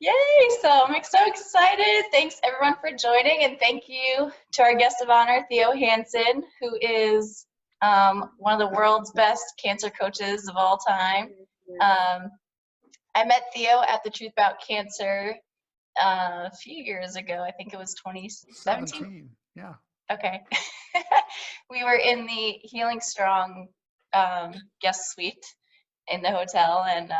Yay! So I'm so excited. Thanks everyone for joining, and thank you to our guest of honor, Theo Hanson, who is one of the world's best cancer coaches of all time. I met Theo at the Truth About Cancer a few years ago. I think it was 2017. Yeah. Okay. We were in the Healing Strong guest suite in the hotel, and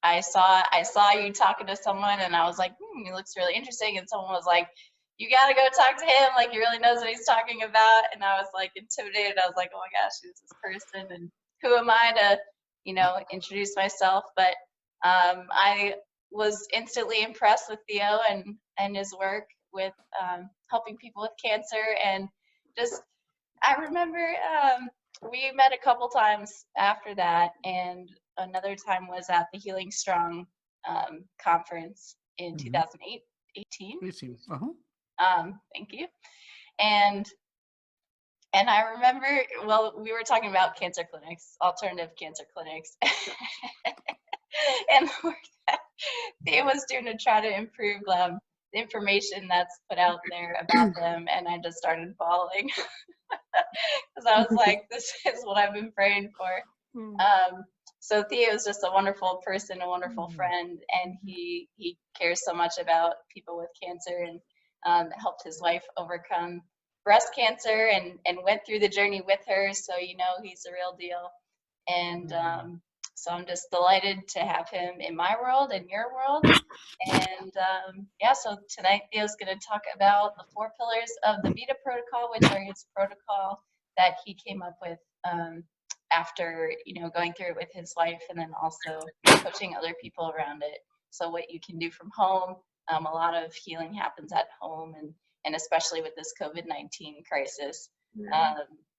I saw you talking to someone, and I was like, he looks really interesting. And someone was like, you got to go talk to him. Like, he really knows what he's talking about. And I was like intimidated. I was like, oh my gosh, who's this person? And who am I to, introduce myself? But I was instantly impressed with Theo and his work with helping people with cancer. And just, I remember we met a couple times after that, and another time was at the Healing Strong conference in 2018. 18. Thank you. And I remember, well, we were talking about cancer clinics, alternative cancer clinics, and the work that Theo was doing to try to improve the information that's put out there about them, and I just started bawling because I was like, this is what I've been praying for. So Theo is just a wonderful person, a wonderful friend, and he cares so much about people with cancer, and helped his wife overcome breast cancer and went through the journey with her. So he's the real deal. And so I'm just delighted to have him in my world and your world. And so tonight Theo's going to talk about the 4 pillars of the Vida Protocol, which are his protocol that he came up with after going through it with his wife, and then also coaching other people around it. So what you can do from home. A lot of healing happens at home, and especially with this COVID-19 crisis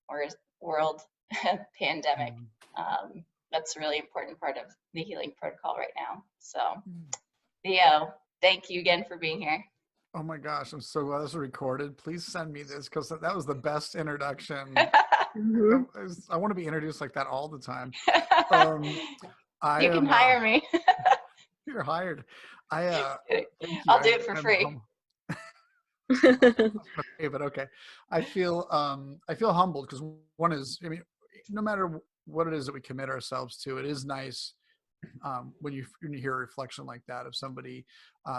or world pandemic. That's a really important part of the healing protocol right now. So Theo, thank you again for being here. Oh my gosh, I'm so glad this is recorded. Please send me this, because that was the best introduction. I want to be introduced like that all the time. You can hire me. You're hired. I'll do it for free. But okay, I feel humbled, because one is, no matter what it is that we commit ourselves to, it is nice when you hear a reflection like that of somebody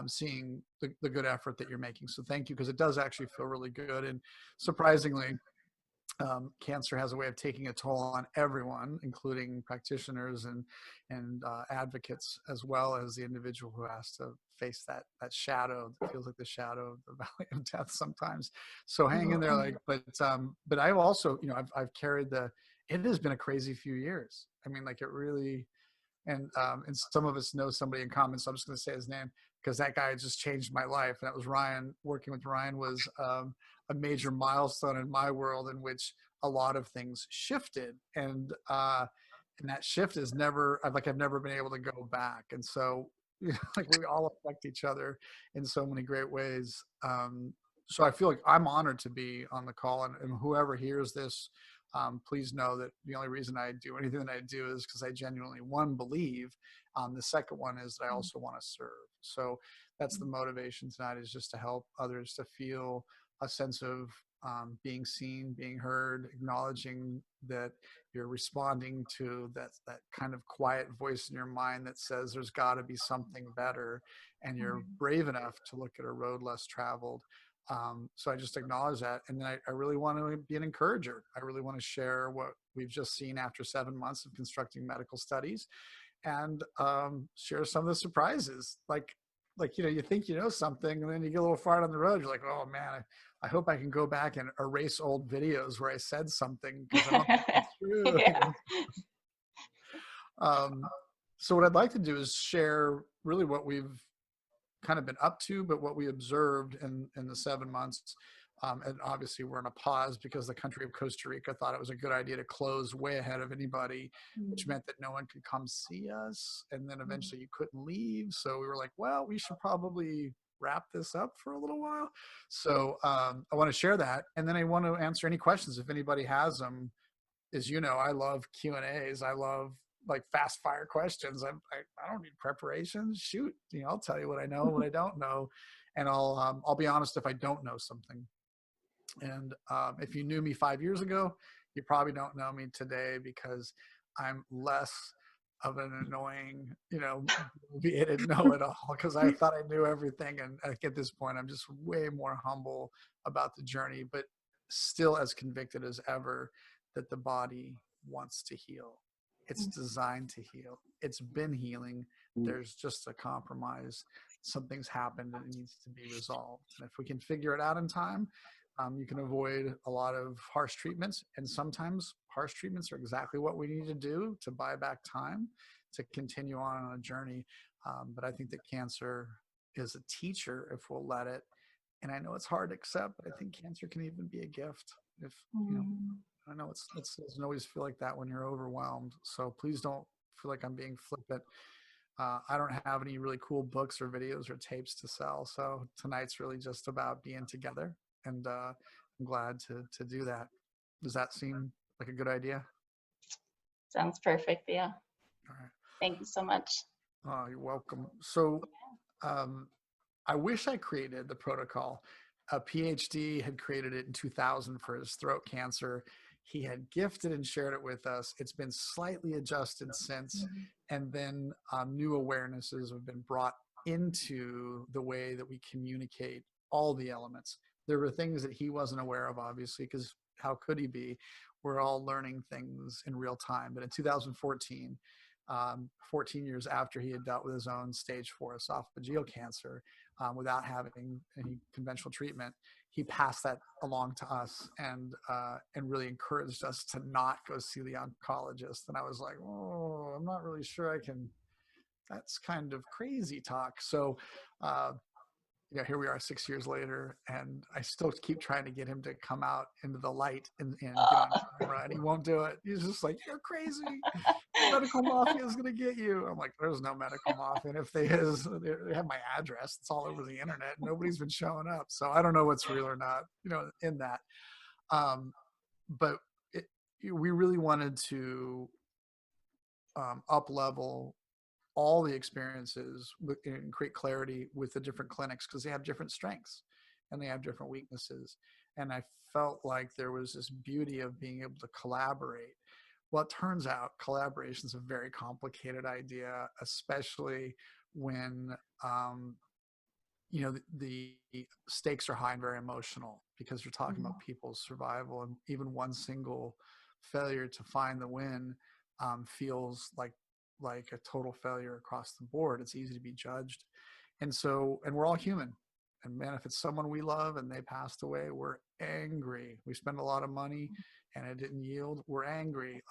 seeing the good effort that you're making. So thank you, because it does actually feel really good. And surprisingly, cancer has a way of taking a toll on everyone, including practitioners and advocates, as well as the individual who has to face that shadow that feels like the shadow of the valley of death sometimes. So hang in there, but I've also, I've carried it has been a crazy few years. It really, and some of us know somebody in common, so I'm just going to say his name, because that guy just changed my life. And that was Ryan. Working with Ryan was a major milestone in my world, in which a lot of things shifted, and that shift is never, I've never been able to go back. And so we all affect each other in so many great ways. So I feel like I'm honored to be on the call, and whoever hears this, please know that the only reason I do anything that I do is because I genuinely, one, believe. The second one is that I also want to serve. So that's the motivation tonight, is just to help others to feel a sense of being seen, being heard, acknowledging that you're responding to that kind of quiet voice in your mind that says there's got to be something better, and you're brave enough to look at a road less traveled. So I just acknowledge that. And then I really want to be an encourager. I really want to share what we've just seen after 7 months of constructing medical studies, and share some of the surprises. You think you know something, and then you get a little far down the road, you're like, oh man, I hope I can go back and erase old videos where I said something, because I don't think it's true. So what I'd like to do is share really what we've kind of been up to, but what we observed in the 7 months. And obviously we're in a pause because the country of Costa Rica thought it was a good idea to close way ahead of anybody, which meant that no one could come see us. And then eventually you couldn't leave. So we were like, well, we should probably wrap this up for a little while. So I want to share that. And then I want to answer any questions if anybody has them. As you know, I love Q&As. I love like fast fire questions. I don't need preparation. Shoot, I'll tell you what I know, what I don't know, and I'll be honest if I don't know something. And if you knew me 5 years ago, you probably don't know me today because I'm less of an annoying, abbreviated know-it-all, because I thought I knew everything. And at this point, I'm just way more humble about the journey, but still as convicted as ever that the body wants to heal. It's designed to heal. It's been healing. There's just a compromise. Something's happened and it needs to be resolved. And if we can figure it out in time, you can avoid a lot of harsh treatments. And sometimes harsh treatments are exactly what we need to do to buy back time to continue on a journey. But I think that cancer is a teacher if we'll let it. And I know it's hard to accept, but I think cancer can even be a gift. If, I know it doesn't always feel like that when you're overwhelmed. So please don't feel like I'm being flippant. I don't have any really cool books or videos or tapes to sell. So tonight's really just about being together. And I'm glad to do that. Does that seem like a good idea? Sounds perfect, Theo. All right. Thank you so much. Oh, you're welcome. So I wish I created the protocol. A PhD had created it in 2000 for his throat cancer. He had gifted and shared it with us. It's been slightly adjusted since, and then new awarenesses have been brought into the way that we communicate all the elements. There were things that he wasn't aware of, obviously, because how could he be? We're all learning things in real time. But in 2014, 14 years after he had dealt with his own stage 4 esophageal cancer without having any conventional treatment, he passed that along to us and really encouraged us to not go see the oncologist. And I was like, oh, I'm not really sure I can. That's kind of crazy talk. So here we are 6 years later, and I still keep trying to get him to come out into the light and get on camera, and he won't do it. He's just like, you're crazy. The medical mafia is going to get you. I'm like, there's no medical mafia. And if they have my address. It's all over the internet. Nobody's been showing up. So I don't know what's real or not, in that. But we really wanted to up-level all the experiences and create clarity with the different clinics, because they have different strengths and they have different weaknesses. And I felt like there was this beauty of being able to collaborate. Well, it turns out collaboration is a very complicated idea, especially when the stakes are high and very emotional, because you're talking about people's survival, and even one single failure to find the win feels like a total failure across the board. It's easy to be judged. And we're all human. And man, if it's someone we love and they passed away, we're angry. We spend a lot of money and it didn't yield. We're angry.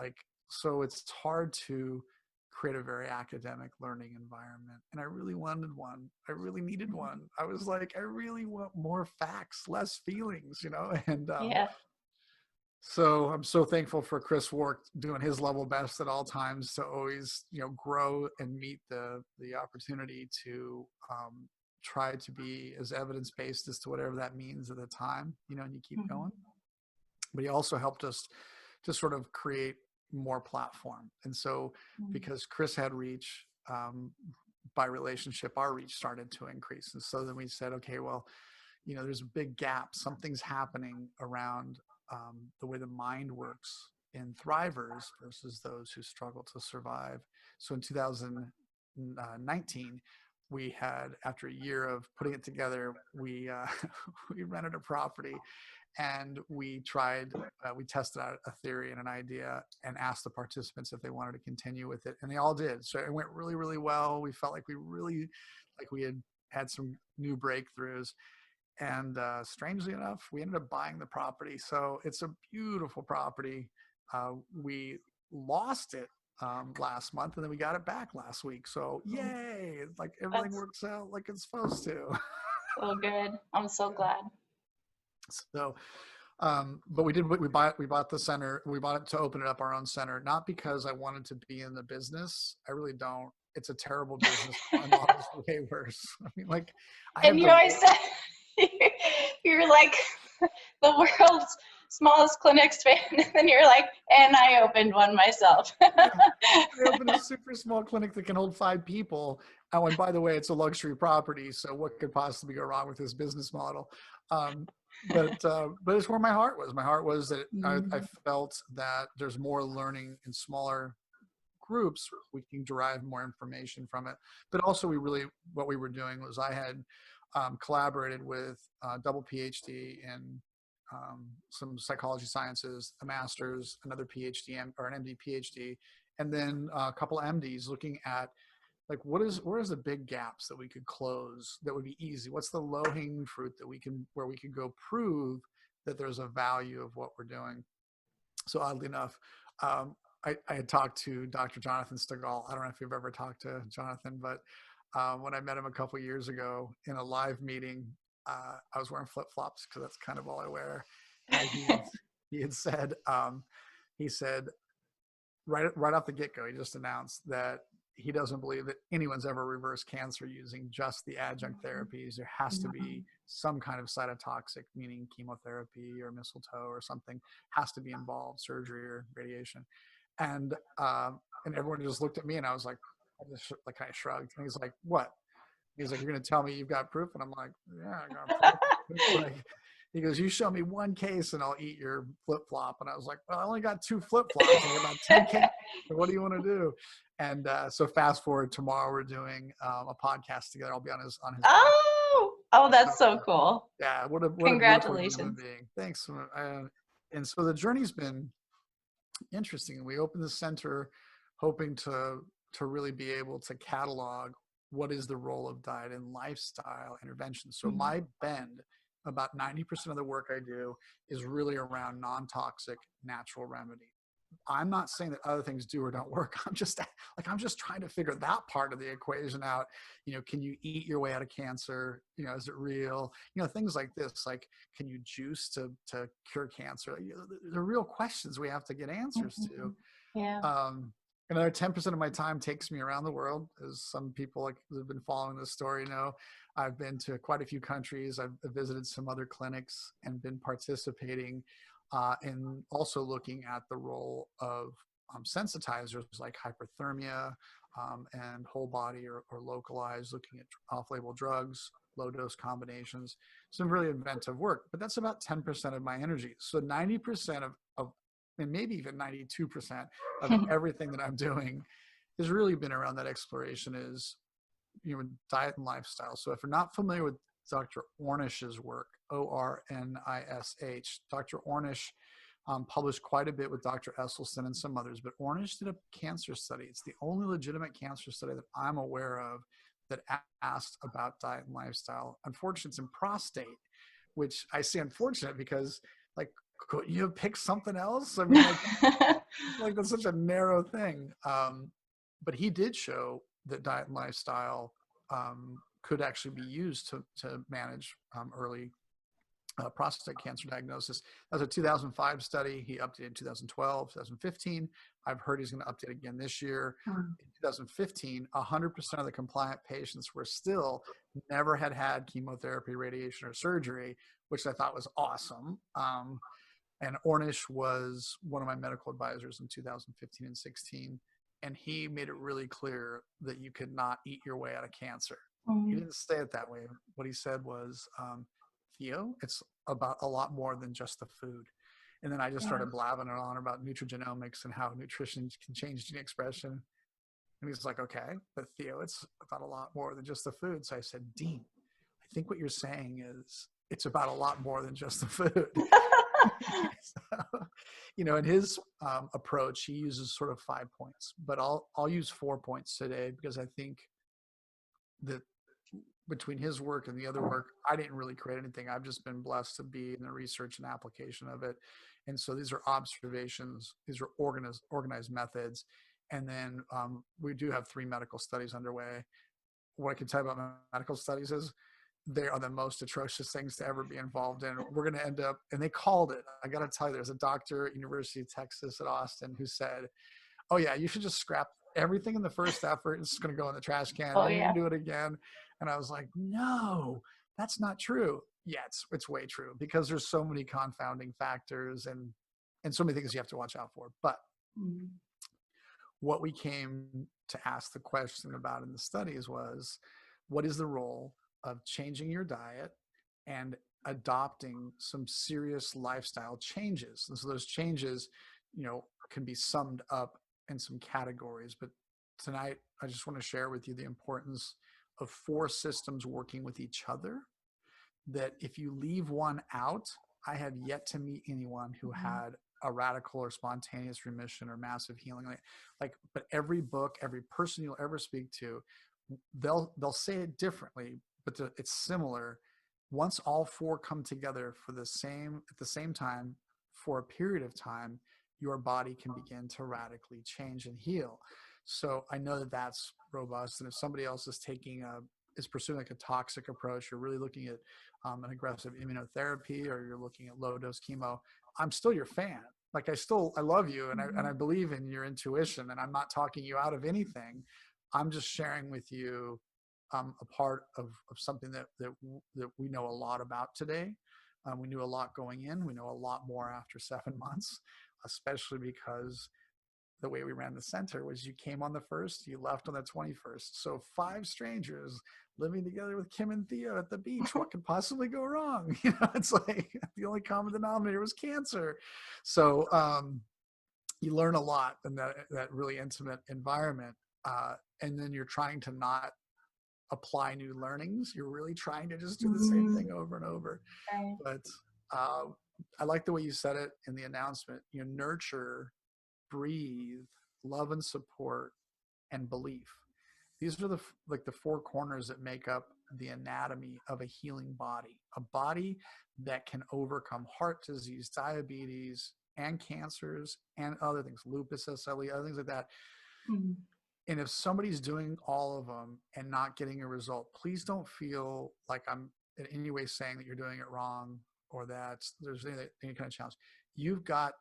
So it's hard to create a very academic learning environment. And I really wanted one. I really needed one. I was like, I really want more facts, less feelings, and yeah. So I'm so thankful for Chris Wark doing his level best at all times to always, grow and meet the opportunity to try to be as evidence-based as to whatever that means at the time, and you keep going. But he also helped us to sort of create more platform. And so because Chris had reach, by relationship, our reach started to increase. And so then we said, okay, well, there's a big gap. Something's happening around the way the mind works in thrivers versus those who struggle to survive. So in 2019, we had, after a year of putting it together, we rented a property, and we tested out a theory and an idea and asked the participants if they wanted to continue with it, and they all did. So it went really, really well. We felt like we had some new breakthroughs. And strangely enough, we ended up buying the property. So it's a beautiful property. We lost it last month, and then we got it back last week. So yay! Everything works out like it's supposed to. So good. I'm so glad. So, but we bought the center. We bought it to open it up our own center, not because I wanted to be in the business. I really don't. It's a terrible business. My model's way worse. I mean, and you always said you're like the world's smallest clinic span. And then you're like, and I opened one myself. Yeah. I opened a super small clinic that can hold 5 people. Oh, and by the way, it's a luxury property. So what could possibly go wrong with this business model? But it's where my heart was. My heart was that I felt that there's more learning in smaller groups. We can derive more information from it. But also what we were doing was I had collaborated with a double PhD in some psychology sciences, a master's, another PhD or an MD PhD, and then a couple MDs looking at like where is the big gaps that we could close that would be easy? What's the low hanging fruit where we could go prove that there's a value of what we're doing? So oddly enough, I had talked to Dr. Jonathan Stegall. I don't know if you've ever talked to Jonathan, but when I met him a couple of years ago in a live meeting, I was wearing flip-flops because that's kind of all I wear. And he had said, he said right off the get-go, he just announced that he doesn't believe that anyone's ever reversed cancer using just the adjunct therapies. There has to be some kind of cytotoxic, meaning chemotherapy or mistletoe or something has to be involved, surgery or radiation. And everyone just looked at me and I was like, I shrugged. And he's like, what? He's like, you're going to tell me you've got proof? And I'm like, yeah, I got proof. He goes, you show me one case and I'll eat your flip-flop. And I was like, well, I only got 2 flip-flops. I got about 10 cases. What do you want to do? And so fast forward, tomorrow we're doing a podcast together. I'll be on his Oh, that's so cool. Yeah. What a Congratulations. human being. Thanks. And so the journey's been interesting. We opened the center hoping to really be able to catalog what is the role of diet and lifestyle intervention. So my bend, about 90% of the work I do is really around non-toxic natural remedy. I'm not saying that other things do or don't work. I'm just trying to figure that part of the equation out. Can you eat your way out of cancer? Is it real? Things like this, like, can you juice to cure cancer? The real questions we have to get answers to. Yeah. Another 10% of my time takes me around the world. As some people who have been following this story know, I've been to quite a few countries. I've visited some other clinics and been participating in also looking at the role of sensitizers like hyperthermia and whole body or localized, looking at off-label drugs, low-dose combinations, some really inventive work. But that's about 10% of my energy. So 90% of and maybe even 92% of everything that I'm doing has really been around that exploration is, diet and lifestyle. So if you're not familiar with Dr. Ornish's work, Ornish, Dr. Ornish published quite a bit with Dr. Esselstyn and some others, but Ornish did a cancer study. It's the only legitimate cancer study that I'm aware of that asked about diet and lifestyle. Unfortunately, it's in prostate, which I say unfortunate because, couldn't you have picked something else? I mean, that's such a narrow thing. But he did show that diet and lifestyle could actually be used to manage early prostate cancer diagnosis. That was a 2005 study. He updated in 2012, 2015. I've heard he's going to update again this year. In 2015, 100% of the compliant patients were still never had chemotherapy, radiation, or surgery, which I thought was awesome. And Ornish was one of my medical advisors in 2015 and 16. And he made it really clear that you could not eat your way out of cancer. He didn't say it that way. What he said was, Theo, it's about a lot more than just the food. And then I just started blabbing on about nutrigenomics and how nutrition can change gene expression. And he's like, okay, but Theo, it's about a lot more than just the food. So I said, Dean, I think what you're saying is it's about a lot more than just the food. So, in his approach, he uses sort of 5 points, but I'll use 4 points today because I think that between his work and the other work, I didn't really create anything. I've just been blessed to be in the research and application of it. And so these are observations, these are organized methods. And then we do have 3 medical studies underway. What I can tell you about medical studies is they are the most atrocious things to ever be involved in. We're going to end up, and they called it, I got to tell you, there's a doctor at University of Texas at Austin who said, oh yeah, you should just scrap everything in the first effort. It's just going to go in the trash can. Oh, You yeah. can do it again. And I was like, no, That's not true. Yeah, it's way true, because there's so many confounding factors and so many things you have to watch out for. But what we came to ask the question about in the studies was, what is the role of changing your diet and adopting some serious lifestyle changes? And so those changes, can be summed up in some categories. But tonight, I just want to share with you the importance of 4 systems working with each other, that if you leave one out, I have yet to meet anyone who had a radical or spontaneous remission or massive healing. But every book, every person you'll ever speak to, they'll say it differently, but it's similar. Once all 4 come together at the same time for a period of time, your body can begin to radically change and heal. So I know that that's robust. And if somebody else is pursuing like a toxic approach, you're really looking at an aggressive immunotherapy, or you're looking at low dose chemo, I'm still your fan. Like I love you, and I believe in your intuition, and I'm not talking you out of anything. I'm just sharing with you a part of something that we know a lot about today. We knew a lot going in. We know a lot more after 7 months, especially because the way we ran the center was you came on the 1st, you left on the 21st. So 5 strangers living together with Kim and Theo at the beach. What could possibly go wrong? It's like the only common denominator was cancer. So you learn a lot in that really intimate environment. And then you're trying to not apply new learnings. You're really trying to just do the same thing over and over. Right. But I like the way you said it in the announcement. Nurture, breathe, love and support, and belief. These are the 4 corners that make up the anatomy of a healing body. A body that can overcome heart disease, diabetes, and cancers, and other things, lupus, SLE, other things like that. And if somebody's doing all of them and not getting a result, please don't feel like I'm in any way saying that you're doing it wrong or that there's any kind of challenge. You've got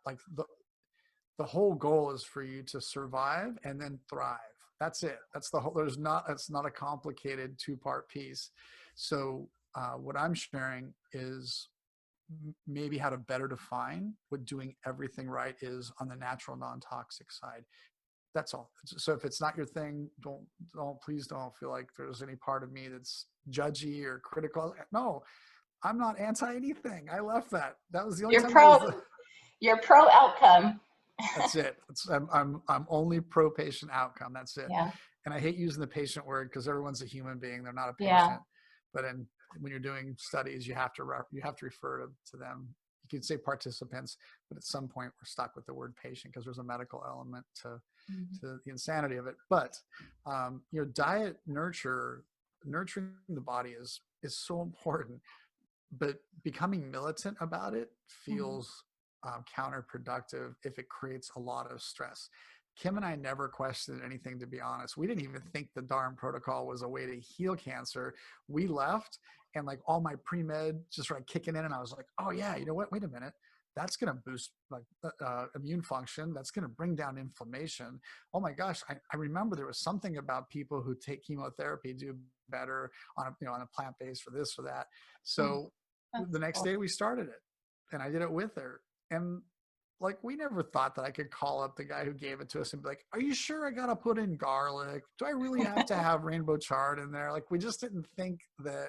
the whole goal is for you to survive and then thrive. That's it. That's the whole, it's not a complicated 2-part piece. So what I'm sharing is maybe how to better define what doing everything right is on the natural, non-toxic side. That's all. So if it's not your thing, please don't feel like there's any part of me that's judgy or critical. No, I'm not anti anything. I left that. That was the only time. You're pro outcome. That's it. I'm only pro patient outcome. That's it. Yeah. And I hate using the patient word because everyone's a human being. They're not a patient. Yeah. But when you're doing studies, you have to refer to them. You could say participants, but at some point we're stuck with the word patient because there's a medical element to the insanity of it. But diet nurturing the body is so important. But becoming militant about it feels counterproductive if it creates a lot of stress. Kim and I never questioned anything, to be honest. We didn't even think the darn protocol was a way to heal cancer. We left and like all my pre-med just started kicking in, and I was like, oh yeah, you know what? Wait a minute. That's going to boost immune function. That's going to bring down inflammation. Oh my gosh. I remember there was something about people who take chemotherapy do better on a plant-based or this or that. So the next day we started it, and I did it with her. And like, we never thought that I could call up the guy who gave it to us and be like, are you sure I got to put in garlic? Do I really have to have rainbow chard in there? Like, we just didn't think that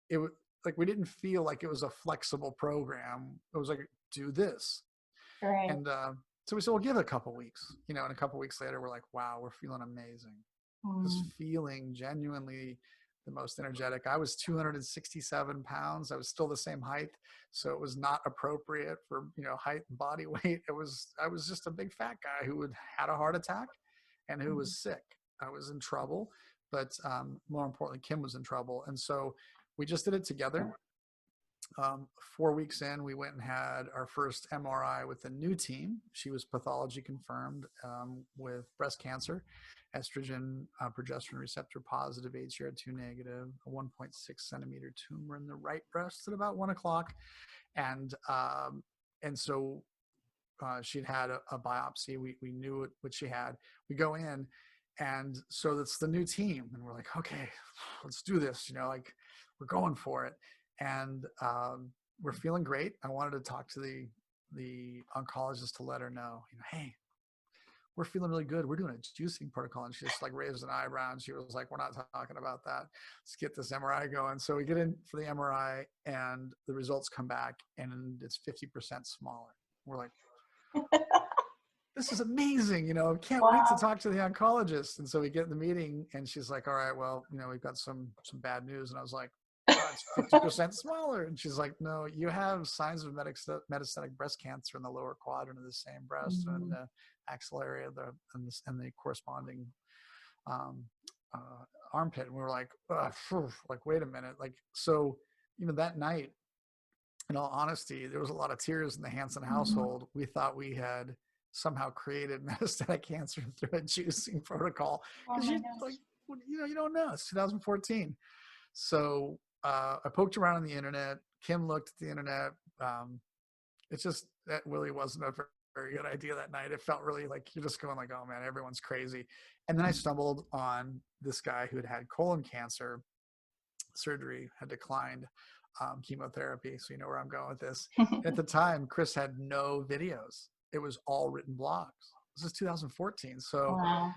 it would, like, we didn't feel like it was a flexible program. It was like, do this. Right. And so we said, well, give it a couple weeks, and a couple weeks later, we're like, wow, we're feeling amazing. Just feeling genuinely the most energetic. I was 267 pounds. I was still the same height. So it was not appropriate for, height and body weight. I was just a big fat guy who had a heart attack and who was sick. I was in trouble, but more importantly, Kim was in trouble. And so we just did it together. 4 weeks in, we went and had our first MRI with a new team. She was pathology confirmed with breast cancer, estrogen, progesterone receptor positive, HER2 negative, a 1.6 centimeter tumor in the right breast at about 1 o'clock. And so she'd had a biopsy. We knew what she had. We go in, and so that's the new team. And we're like, okay, let's do this. we're going for it. And we're feeling great. I wanted to talk to the oncologist to let her know, hey, we're feeling really good. We're doing a juicing protocol. And she just like raised an eyebrow and she was like, we're not talking about that. Let's get this MRI going. So we get in for the MRI and the results come back and it's 50% smaller. We're like, this is amazing. Can't wait to Wow. talk to the oncologist. And so we get in the meeting and she's like, all right, well, we've got some bad news. And I was like, oh, it's 50% smaller. And she's like, no, you have signs of metastatic breast cancer in the lower quadrant of the same breast and the axillary and the corresponding armpit. And we were like, wait a minute. So even that night, in all honesty, there was a lot of tears in the Hanson household. We thought we had somehow created metastatic cancer through a juicing protocol. Because you don't know. It's 2014. So I poked around on the internet. Kim looked at the internet. That really wasn't a very good idea that night. It felt really like you're just going like, oh man, everyone's crazy. And then I stumbled on this guy who had colon cancer surgery, had declined chemotherapy. So you know where I'm going with this. At the time, Chris had no videos. It was all written blogs. This is 2014. So Wow.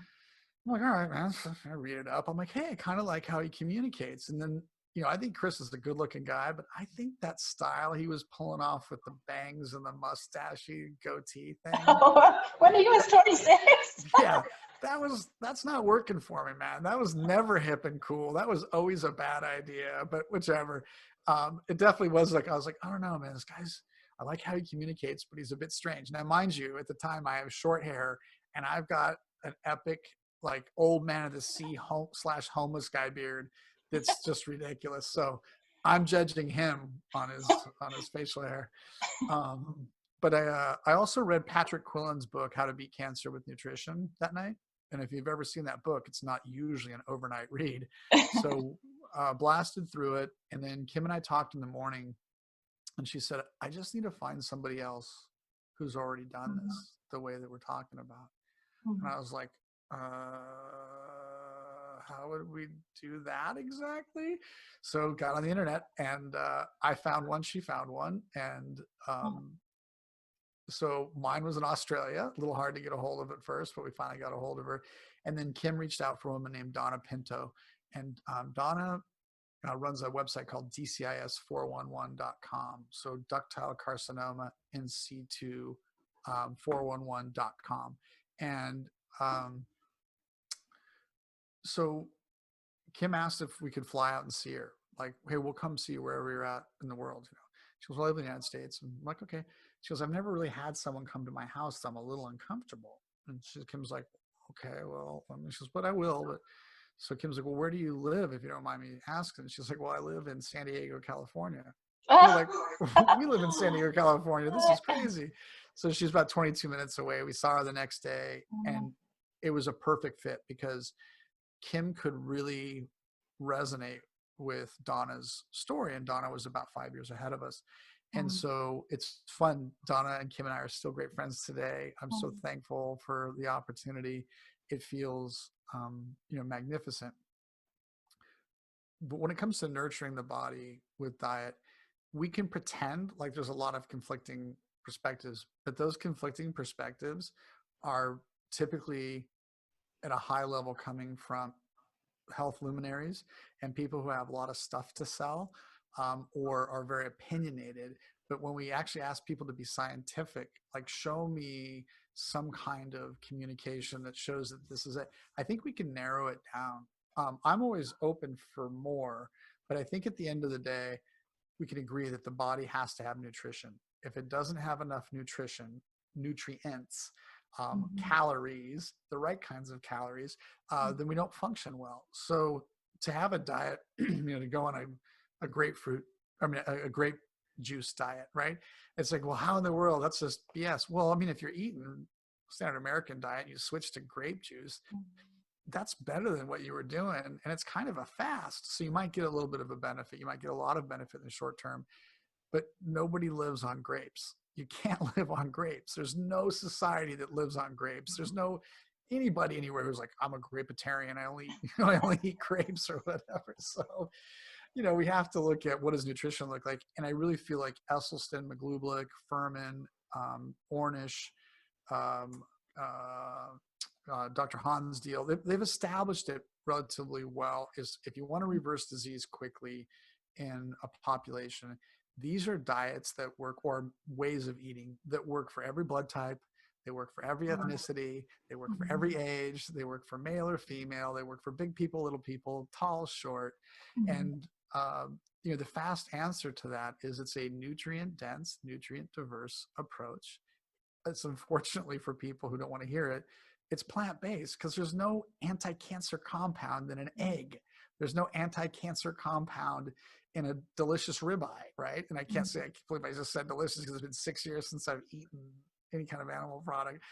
I'm like, all right, man. So I read it up. I'm like, hey, I kind of like how he communicates. And then, I think Chris is a good looking guy, but I think that style he was pulling off with the bangs and the mustachy goatee thing. When he was 26. Yeah, that's not working for me, man. That was never hip and cool. That was always a bad idea, but whichever. It definitely was like, I was like, I don't know, man, this guy's, I like how he communicates, but he's a bit strange. Now, mind you, at the time I have short hair and I've got an epic, like old man of the sea / homeless guy beard. That's just ridiculous. So I'm judging him on his facial hair. But I also read Patrick Quillen's book, How to Beat Cancer with Nutrition, that night. And if you've ever seen that book, it's not usually an overnight read. So blasted through it. And then Kim and I talked in the morning and she said, I just need to find somebody else who's already done this the way that we're talking about. And I was like, how would we do that exactly? So got on the internet and I found one, she found one. And so mine was in Australia, a little hard to get a hold of at first, but we finally got a hold of her. And then Kim reached out for a woman named Donna Pinto. And Donna runs a website called DCIS411.com. So ductile carcinoma in situ 411.com. And so Kim asked if we could fly out and see her. Like, hey, we'll come see you wherever you're at in the world. She goes, well, I live in the United States. And I'm like, okay. She goes, I've never really had someone come to my house. So I'm a little uncomfortable. And Kim's like, okay, well, she goes, but I will. But so Kim's like, well, where do you live, if you don't mind me asking? And she's like, well, I live in San Diego, California. We're like, we live in San Diego, California. This is crazy. So she's about 22 minutes away. We saw her the next day, and it was a perfect fit because Kim could really resonate with Donna's story, and Donna was about 5 years ahead of us. And so it's fun. Donna and Kim and I are still great friends today. I'm so thankful for the opportunity. It feels, magnificent. But when it comes to nurturing the body with diet, we can pretend like there's a lot of conflicting perspectives, but those conflicting perspectives are typically at a high level coming from health luminaries and people who have a lot of stuff to sell, or are very opinionated. But when we actually ask people to be scientific, like show me some kind of communication that shows that this is it, I think we can narrow it down. I'm always open for more, but I think at the end of the day, we can agree that the body has to have nutrition. If it doesn't have enough nutrients, calories, the right kinds of calories, then we don't function well. So to have a diet, to go on a grapefruit, a grape juice diet, right? It's like, well, how in the world? That's just BS. Well, if you're eating standard American diet, you switch to grape juice, that's better than what you were doing. And it's kind of a fast. So you might get a little bit of a benefit. You might get a lot of benefit in the short term, but nobody lives on grapes. You can't live on grapes. There's no society that lives on grapes. There's no anybody anywhere who's like, I'm a grapetarian. I only eat grapes or whatever. So, we have to look at what does nutrition look like. And I really feel like Esselstyn, McLublick, Furman, Ornish, um, Dr. Hansdale, they've established it relatively well. Is if you want to reverse disease quickly in a population, these are diets that work, or ways of eating that work for every blood type. They work for every ethnicity. They work for every age. They work for male or female. They work for big people, little people, tall, short. And, the fast answer to that is it's a nutrient dense, nutrient diverse approach. It's unfortunately for people who don't want to hear it, it's plant-based because there's no anti-cancer compound in an egg. There's no anti-cancer compound in a delicious ribeye, right? And I can't say, I can't believe I just said delicious because it's been 6 years since I've eaten any kind of animal product.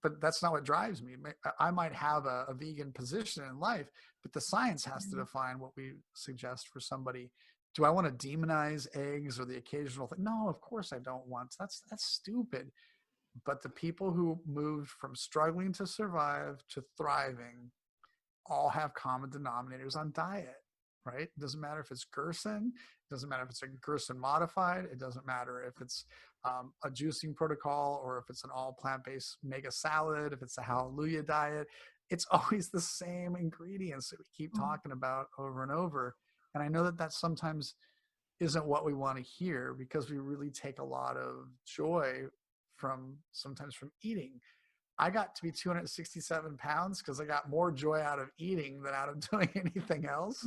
But that's not what drives me. I might have a vegan position in life, but the science has to define what we suggest for somebody. Do I want to demonize eggs or the occasional thing? No, of course I don't want. That's stupid. But the people who moved from struggling to survive to thriving all have common denominators on diet, right? It doesn't matter if it's Gerson. It doesn't matter if it's a Gerson modified. It doesn't matter if it's a juicing protocol or if it's an all plant-based mega salad, if it's a hallelujah diet. It's always the same ingredients that we keep talking about over and over. And I know that that sometimes isn't what we want to hear because we really take a lot of joy sometimes from eating. I got to be 267 pounds because I got more joy out of eating than out of doing anything else.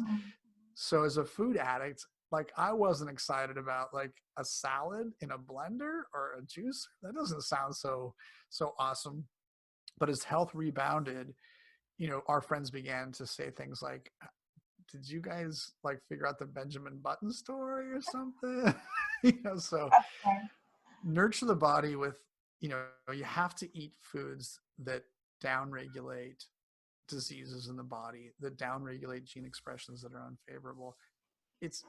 So as a food addict, like I wasn't excited about like a salad in a blender or a juice. That doesn't sound so awesome. But as health rebounded, our friends began to say things like, did you guys like figure out the Benjamin Button story or something? So nurture the body with, you have to eat foods that downregulate diseases in the body, that downregulate gene expressions that are unfavorable. It's,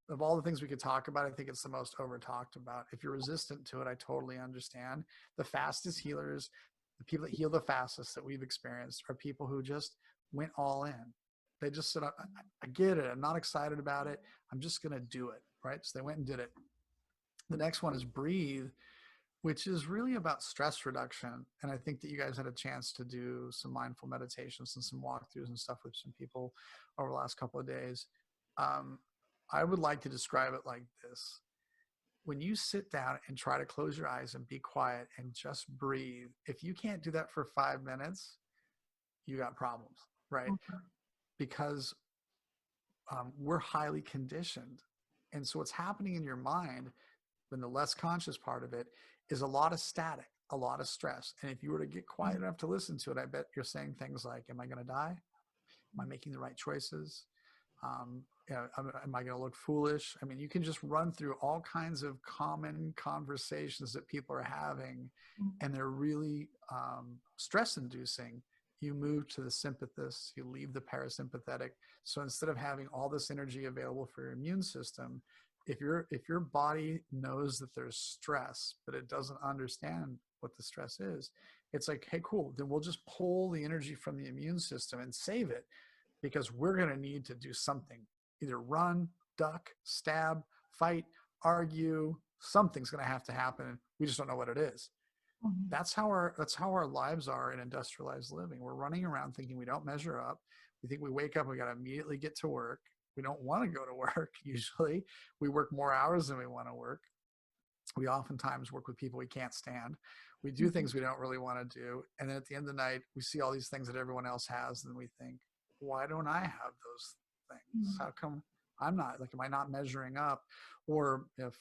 of all the things we could talk about, I think it's the most over talked about. If you're resistant to it, I totally understand. The fastest healers, the people that heal the fastest that we've experienced are people who just went all in. They just said, I get it. I'm not excited about it. I'm just going to do it. Right. So they went and did it. The next one is breathe, which is really about stress reduction. And I think that you guys had a chance to do some mindful meditations and some walkthroughs and stuff with some people over the last couple of days. I would like to describe it like this. When you sit down and try to close your eyes and be quiet and just breathe, if you can't do that for 5 minutes, you got problems, right? Because we're highly conditioned. And so what's happening in your mind, when the less conscious part of it, is a lot of static, a lot of stress. And if you were to get quiet enough to listen to it, I bet you're saying things like, am I going to die? Am I making the right choices? Am I going to look foolish? I mean, you can just run through all kinds of common conversations that people are having, and they're really stress inducing. You move to the sympathist, you leave the parasympathetic. So instead of having all this energy available for your immune system, if your body knows that there's stress, but it doesn't understand what the stress is, it's like, hey, cool, then we'll just pull the energy from the immune system and save it, because we're going to need to do something, either run, duck, stab, fight, argue. Something's going to have to happen. We just don't know what it is. That's how our lives are in industrialized living. We're running around thinking we don't measure up. We think we wake up, we got to immediately get to work. We don't want to go to work. Usually we work more hours than we want to work. We oftentimes work with people we can't stand. We do things we don't really want to do. And then at the end of the night, we see all these things that everyone else has. And we think, why don't I have those things? How come I'm not, like, am I not measuring up? Or if,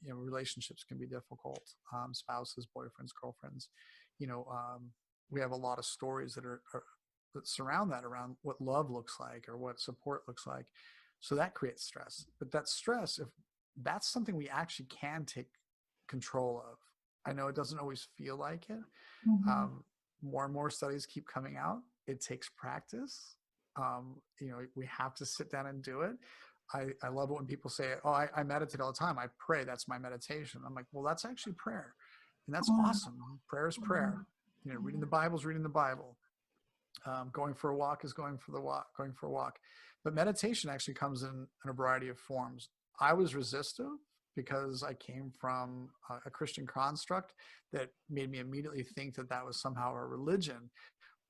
relationships can be difficult, spouses, boyfriends, girlfriends, we have a lot of stories that surround that, around what love looks like or what support looks like. So that creates stress. But that stress, if that's something we actually can take control of. I know it doesn't always feel like it. More and more studies keep coming out. It takes practice. We have to sit down and do it. I love it when people say, oh, I meditate all the time. I pray. That's my meditation. I'm like, well, that's actually prayer. And that's awesome. Prayer is prayer. Reading the Bible is reading the Bible. Going for a walk is going for a walk. But meditation actually comes in a variety of forms. I was resistive because I came from a Christian construct that made me immediately think that that was somehow a religion.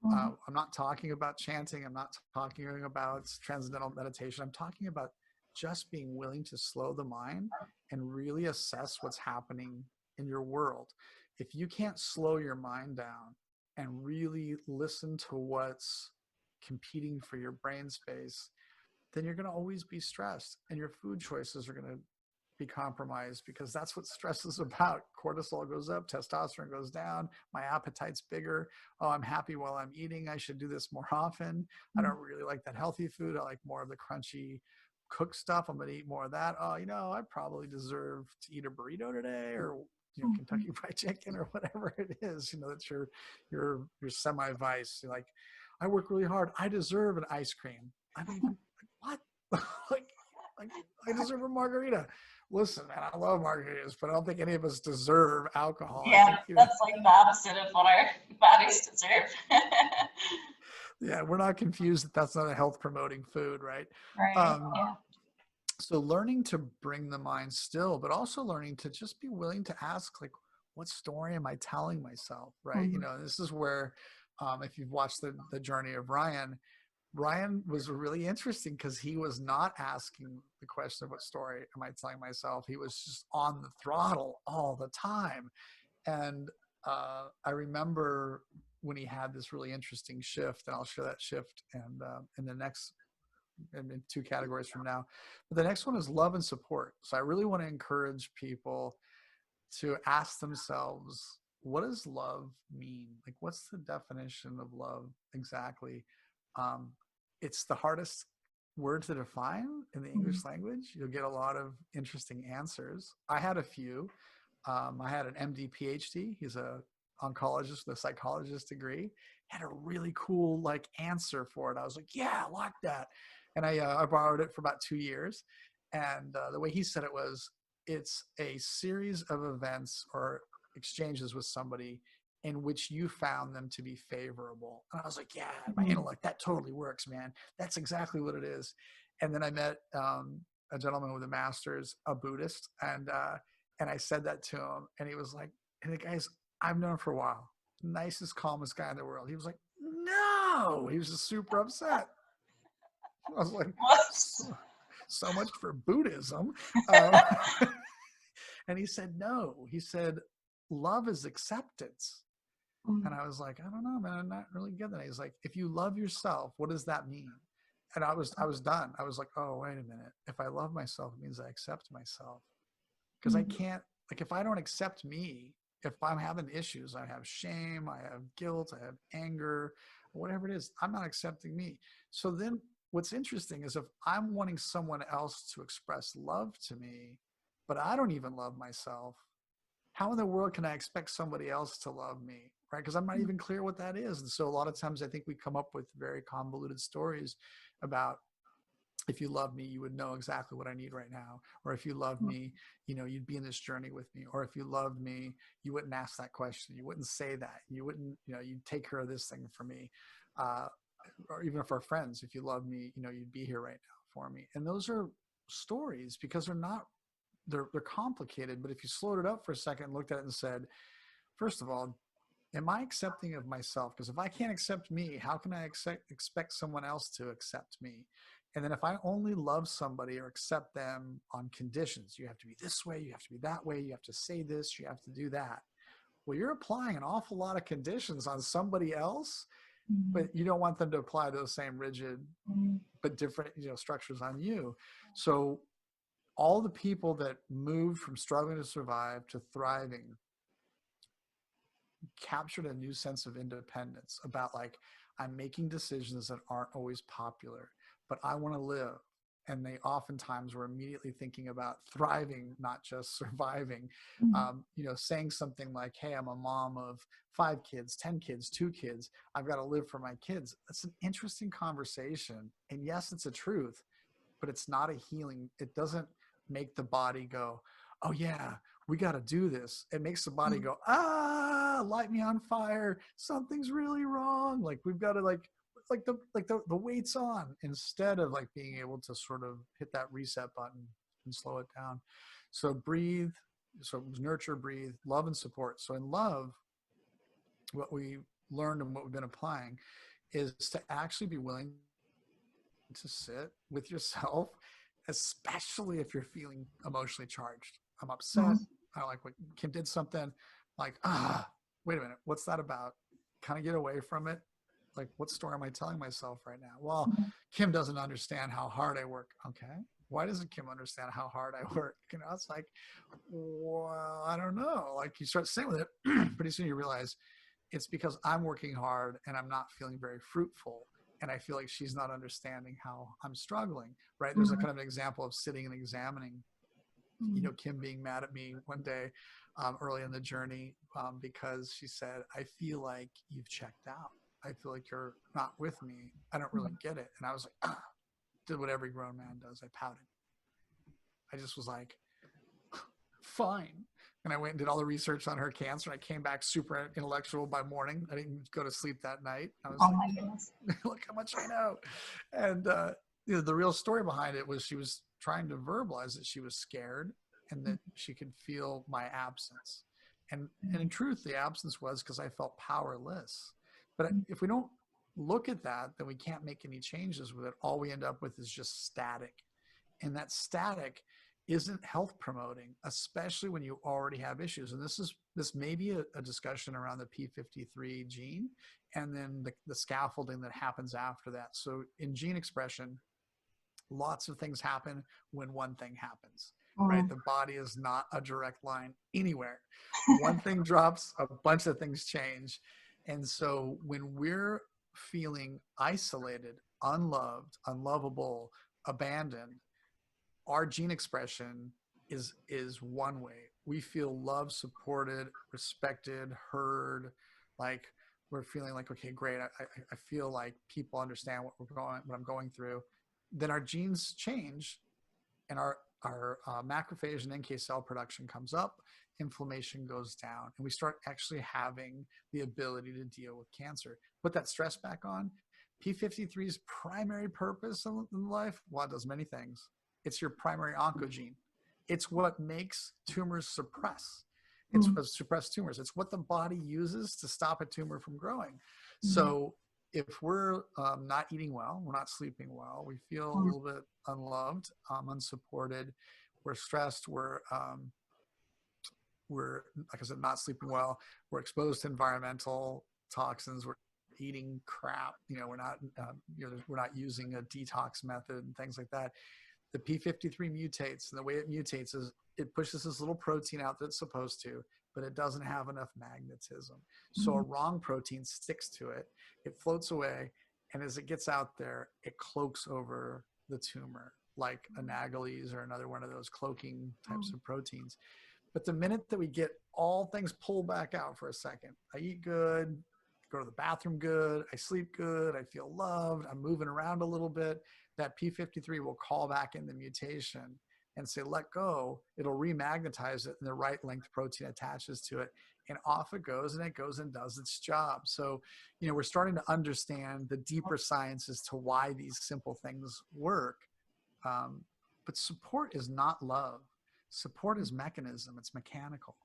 I'm not talking about chanting. I'm not talking about transcendental meditation. I'm talking about just being willing to slow the mind and really assess what's happening in your world. If you can't slow your mind down and really listen to what's competing for your brain space, then you're going to always be stressed, and your food choices are going to be compromised, because that's what stress is about. Cortisol goes up, testosterone goes down, my appetite's bigger. Oh, I'm happy while I'm eating. I should do this more often. I don't really like that healthy food. I like more of the crunchy cooked stuff. I'm going to eat more of that. Oh, I probably deserve to eat a burrito today, or Kentucky Fried Chicken, or whatever it is. That's your semi-vice. You're like, I work really hard. I deserve an ice cream. I don't even what? like I deserve a margarita. Listen, man, I love margaritas, but I don't think any of us deserve alcohol. Yeah, that's like the opposite of what our bodies deserve. Yeah, we're not confused that that's not a health promoting food, right? Right. Yeah. So learning to bring the mind still, but also learning to just be willing to ask, like, what story am I telling myself, right? This is where, if you've watched the journey of Ryan was really interesting, because he was not asking the question of what story am I telling myself. He was just on the throttle all the time. And I remember when he had this really interesting shift, and I'll share that shift and in the next in 2 categories from now. But the next one is love and support. So I really want to encourage people to ask themselves, what does love mean? Like, what's the definition of love exactly? It's the hardest word to define in the English language. You'll get a lot of interesting answers. I had a few. I had an MD PhD. He's a oncologist with a psychologist degree. Had a really cool answer for it. I was like, yeah, I like that. And I borrowed it for about 2 years. And the way he said it was, it's a series of events or exchanges with somebody in which you found them to be favorable. And I was like, yeah, my intellect, that totally works, man. That's exactly what it is. And then I met a gentleman with a master's, a Buddhist, and I said that to him, and he was like, and the guy's, I've known him for a while, nicest, calmest guy in the world. He was like, no, he was just super upset. I was like, so much for Buddhism. And he said, no, he said, love is acceptance. And I was like, I don't know, man, I'm not really getting that. He's like, if you love yourself, what does that mean? And I was done. I was like, oh, wait a minute. If I love myself, it means I accept myself. Because I can't, if I don't accept me, if I'm having issues, I have shame, I have guilt, I have anger, whatever it is, I'm not accepting me. So then what's interesting is, if I'm wanting someone else to express love to me, but I don't even love myself, how in the world can I expect somebody else to love me, right? Because I'm not even clear what that is. And so a lot of times I think we come up with very convoluted stories about, if you love me, you would know exactly what I need right now. Or if you love me, you'd be in this journey with me. Or if you loved me, you wouldn't ask that question. You wouldn't say that. You wouldn't, you'd take care of this thing for me. Or even for our friends, if you love me, you'd be here right now for me. And those are stories, because they're complicated. But if you slowed it up for a second, looked at it and said, first of all, am I accepting of myself? Because if I can't accept me, how can I expect someone else to accept me? And then if I only love somebody or accept them on conditions, you have to be this way, you have to be that way, you have to say this, you have to do that. Well, you're applying an awful lot of conditions on somebody else, but you don't want them to apply those same rigid but different structures on you. So all the people that moved from struggling to survive to thriving captured a new sense of independence, about I'm making decisions that aren't always popular, but I want to live. And they oftentimes were immediately thinking about thriving, not just surviving. Saying something like, hey, I'm a mom of 5 kids, 10 kids, 2 kids. I've got to live for my kids. That's an interesting conversation. And yes, it's a truth, but it's not a healing. It doesn't make the body go, oh yeah, we got to do this. It makes the body go, light me on fire. Something's really wrong. We've got to the weight's on, instead of like being able to sort of hit that reset button and slow it down. So breathe. So it was nurture, breathe, love, and support. So in love, what we learned and what we've been applying is to actually be willing to sit with yourself, especially if you're feeling emotionally charged. I'm upset. I don't like what Kim did something. Like, wait a minute, what's that about? Kind of get away from it. Like, what story am I telling myself right now? Well, Kim doesn't understand how hard I work. Okay. Why doesn't Kim understand how hard I work? You know, it's like, well, I don't know. Like, you start sitting with it, pretty soon you realize it's because I'm working hard and I'm not feeling very fruitful. And I feel like she's not understanding how I'm struggling, right? There's a kind of an example of sitting and examining, you know, Kim being mad at me one day early in the journey because she said, I feel like you've checked out. I feel like you're not with me. I don't really get it. And I was like, did what every grown man does. I pouted. I just was like, fine. And I went and did all the research on her cancer. I came back super intellectual by morning. I didn't go to sleep that night. I was my goodness. look how much I know. And you know, the real story behind it was she was trying to verbalize that she was scared and that she could feel my absence. And in truth, the absence was because I felt powerless. But if we don't look at that, then we can't make any changes with it. All we end up with is just static. And that static isn't health promoting, especially when you already have issues. And this may be a discussion around the P53 gene and then the scaffolding that happens after that. So in gene expression, lots of things happen when one thing happens, right? The body is not a direct line anywhere. One thing drops, a bunch of things change. And so when we're feeling isolated, unloved, unlovable, abandoned, our gene expression is one way. We feel loved, supported, respected, heard, like we're feeling like, okay, great. I feel like people understand what I'm going through. Then our genes change and our macrophage and NK cell production comes up, inflammation goes down, and we start actually having the ability to deal with cancer. Put that stress back on. P53's primary purpose in life, well, it does many things. It's your primary oncogene. It's what makes tumors suppress. It's what suppress tumors. It's what the body uses to stop a tumor from growing. So if we're not eating well, we're not sleeping well, we feel a little bit unloved, unsupported, we're stressed, we're like I said, not sleeping well, we're exposed to environmental toxins, we're eating crap, you know, we're not using a detox method and things like that. The P53 mutates, and the way it mutates is it pushes this little protein out that it's supposed to, but it doesn't have enough magnetism. So a wrong protein sticks to it, it floats away, and as it gets out there, it cloaks over the tumor, like a Nagelese or another one of those cloaking types of proteins. But the minute that we get all things pulled back out for a second, I eat good, go to the bathroom good, I sleep good, I feel loved, I'm moving around a little bit, that P53 will call back in the mutation and say, let go. It'll remagnetize it, and the right length protein attaches to it, and off it goes, and it goes and does its job. So, you know, we're starting to understand the deeper science as to why these simple things work. But support is not love. Support is mechanism. It's mechanical.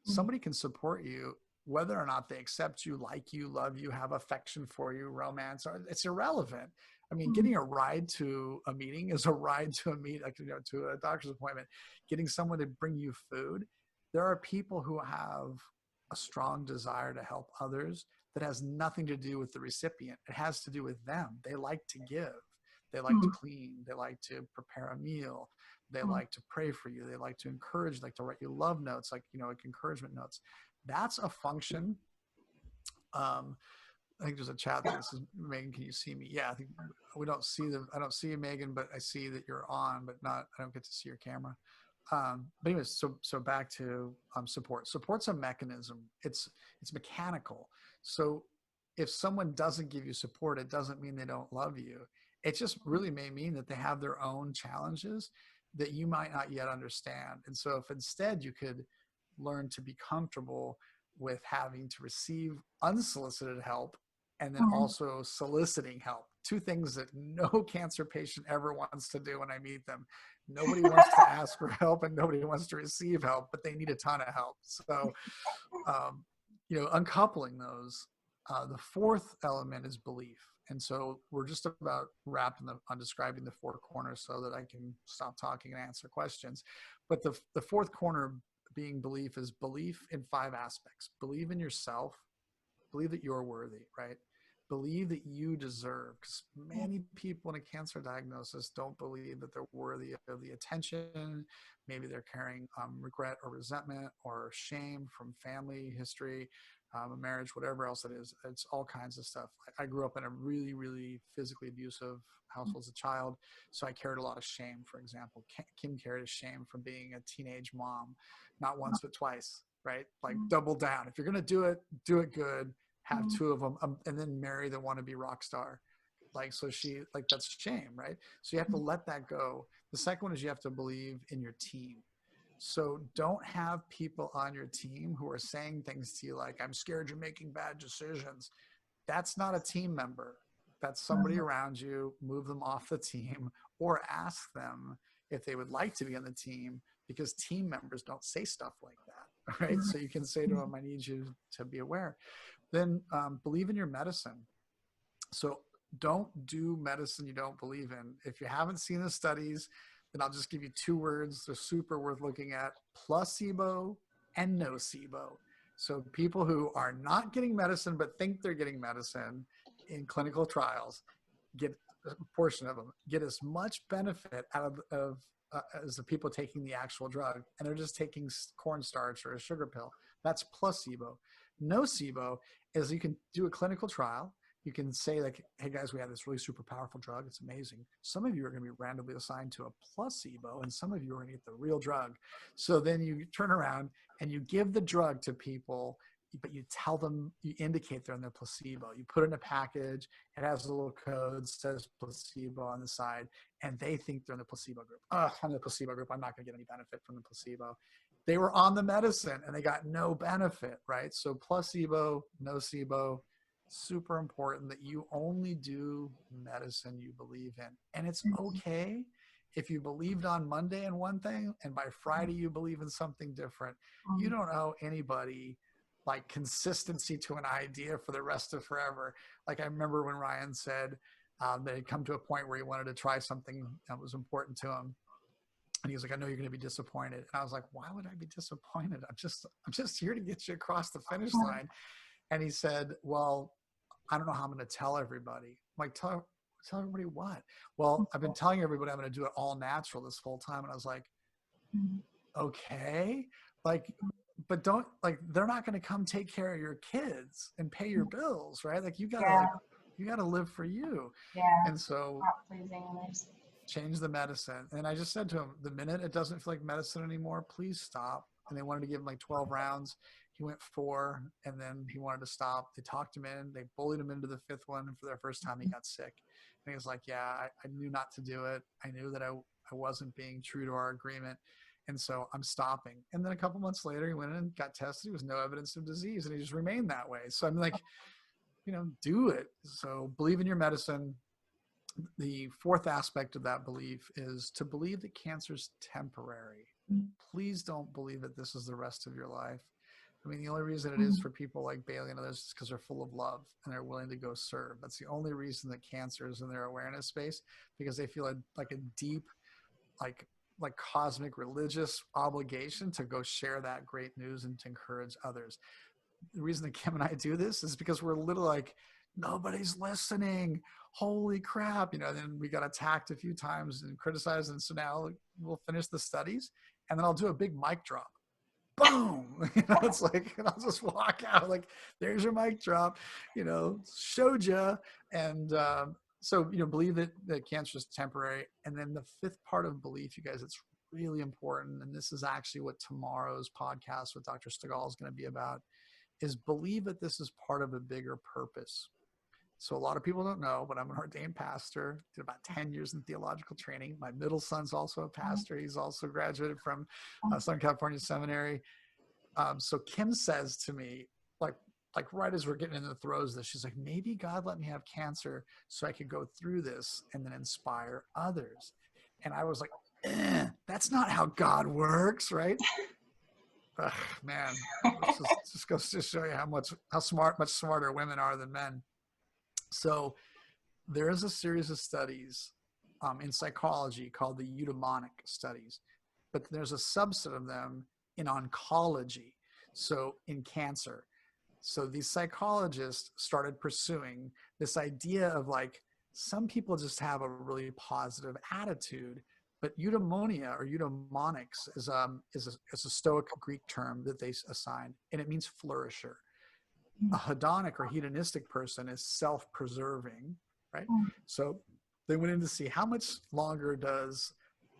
Somebody can support you whether or not they accept you, like you, love you, have affection for you, romance, it's irrelevant. I mean, getting a ride to a meeting is a ride to a meeting, like, you know, to a doctor's appointment. Getting someone to bring you food. There are people who have a strong desire to help others that has nothing to do with the recipient. It has to do with them. They like to give. They like to clean. They like to prepare a meal. They like to pray for you. They like to encourage, like to write you love notes, like, you know, like encouragement notes. That's a function. I think there's a chat that says, Megan, can you see me? Yeah, I think we don't see I don't see you, Megan, but I see that you're on, but I don't get to see your camera. But anyways, so back to support. Support's a mechanism. It's mechanical. So if someone doesn't give you support, it doesn't mean they don't love you. It just really may mean that they have their own challenges that you might not yet understand. And so if instead you could learn to be comfortable with having to receive unsolicited help and then also soliciting help. Two things that no cancer patient ever wants to do when I meet them. Nobody wants to ask for help and nobody wants to receive help, but they need a ton of help. So, uncoupling those. The fourth element is belief. And so we're just about wrapping on describing the four corners so that I can stop talking and answer questions. But the fourth corner being belief is belief in 5 aspects. Believe in yourself. Believe that you're worthy, right? Believe that you deserve, because many people in a cancer diagnosis don't believe that they're worthy of the attention. Maybe they're carrying regret or resentment or shame from family history, a marriage, whatever else it is. It's all kinds of stuff. I grew up in a really, really physically abusive household as a child, so I carried a lot of shame. For example, Kim carried a shame from being a teenage mom, not once but twice, right? Like double down. If you're going to do it good. Have 2 of them, and then marry the wannabe rock star. So that's shame, right? So you have to let that go. The second one is you have to believe in your team. So don't have people on your team who are saying things to you like, I'm scared you're making bad decisions. That's not a team member. That's somebody around you. Move them off the team or ask them if they would like to be on the team, because team members don't say stuff like that, right? So you can say to them, I need you to be aware. Then believe in your medicine. So don't do medicine you don't believe in. If you haven't seen the studies, then I'll just give you 2 words. They're super worth looking at: placebo and nocebo. So people who are not getting medicine but think they're getting medicine in clinical trials get a portion of them, get as much benefit out of as the people taking the actual drug, and they're just taking cornstarch or a sugar pill. That's placebo. Nocebo is you can do a clinical trial. You can say like, hey guys, we have this really super powerful drug. It's amazing. Some of you are going to be randomly assigned to a placebo and some of you are going to get the real drug. So then you turn around and you give the drug to people, but you tell them, you indicate they're in the placebo. You put it in a package. It has a little code, says placebo on the side, and they think they're in the placebo group. I'm in the placebo group. I'm not going to get any benefit from the placebo. They were on the medicine and they got no benefit, right? So placebo, nocebo, super important that you only do medicine you believe in. And it's okay if you believed on Monday in one thing and by Friday you believe in something different. You don't owe anybody like consistency to an idea for the rest of forever. Like I remember when Ryan said that he'd come to a point where he wanted to try something that was important to him. And he was like, I know you're going to be disappointed. And I was like, why would I be disappointed? I'm just here to get you across the finish line. And he said, well, I don't know how I'm going to tell everybody. I'm like, tell everybody what? Well, I've been telling everybody I'm going to do it all natural this whole time. And I was like, okay, like, but don't, like, they're not going to come take care of your kids and pay your bills, right? Like you gotta live for you. And so not pleasing others. Change the medicine. And I just said to him, the minute it doesn't feel like medicine anymore, please stop. And they wanted to give him like 12 rounds. He went 4 and then he wanted to stop. They talked him in, they bullied him into the 5th one. And for the first time he got sick. And he was like, yeah, I knew not to do it. I knew that I wasn't being true to our agreement. And so I'm stopping. And then a couple months later, he went in and got tested. There was no evidence of disease and he just remained that way. So I'm like, do it. So believe in your medicine. The 4th aspect of that belief is to believe that cancer is temporary. Please don't believe that this is the rest of your life. I mean, the only reason it is for people like Bailey and others is because they're full of love and they're willing to go serve. That's the only reason that cancer is in their awareness space, because they feel like a deep, like cosmic religious obligation to go share that great news and to encourage others. The reason that Kim and I do this is because we're a little like, nobody's listening. Holy crap. Then we got attacked a few times and criticized. And so now we'll finish the studies and then I'll do a big mic drop. Boom. It's like, and I'll just walk out like, there's your mic drop, showed you. And so, believe that cancer is temporary. And then the 5th part of belief, you guys, it's really important. And this is actually what tomorrow's podcast with Dr. Stegall is going to be about, is believe that this is part of a bigger purpose. So a lot of people don't know, but I'm an ordained pastor, did about 10 years in theological training. My middle son's also a pastor. He's also graduated from Southern California Seminary. So Kim says to me, like, like right as we're getting in the throes of this, she's like, maybe God let me have cancer so I could go through this and then inspire others. And I was like, that's not how God works, right? Ugh, man, this just goes to show you much smarter women are than men. So there is a series of studies in psychology called the eudaimonic studies, but there's a subset of them in oncology, so in cancer. So these psychologists started pursuing this idea of like, some people just have a really positive attitude, but eudaimonia or eudaimonics is a Stoic Greek term that they assigned, and it means flourisher. A hedonic or hedonistic person is self-preserving, right? So they went in to see how much longer does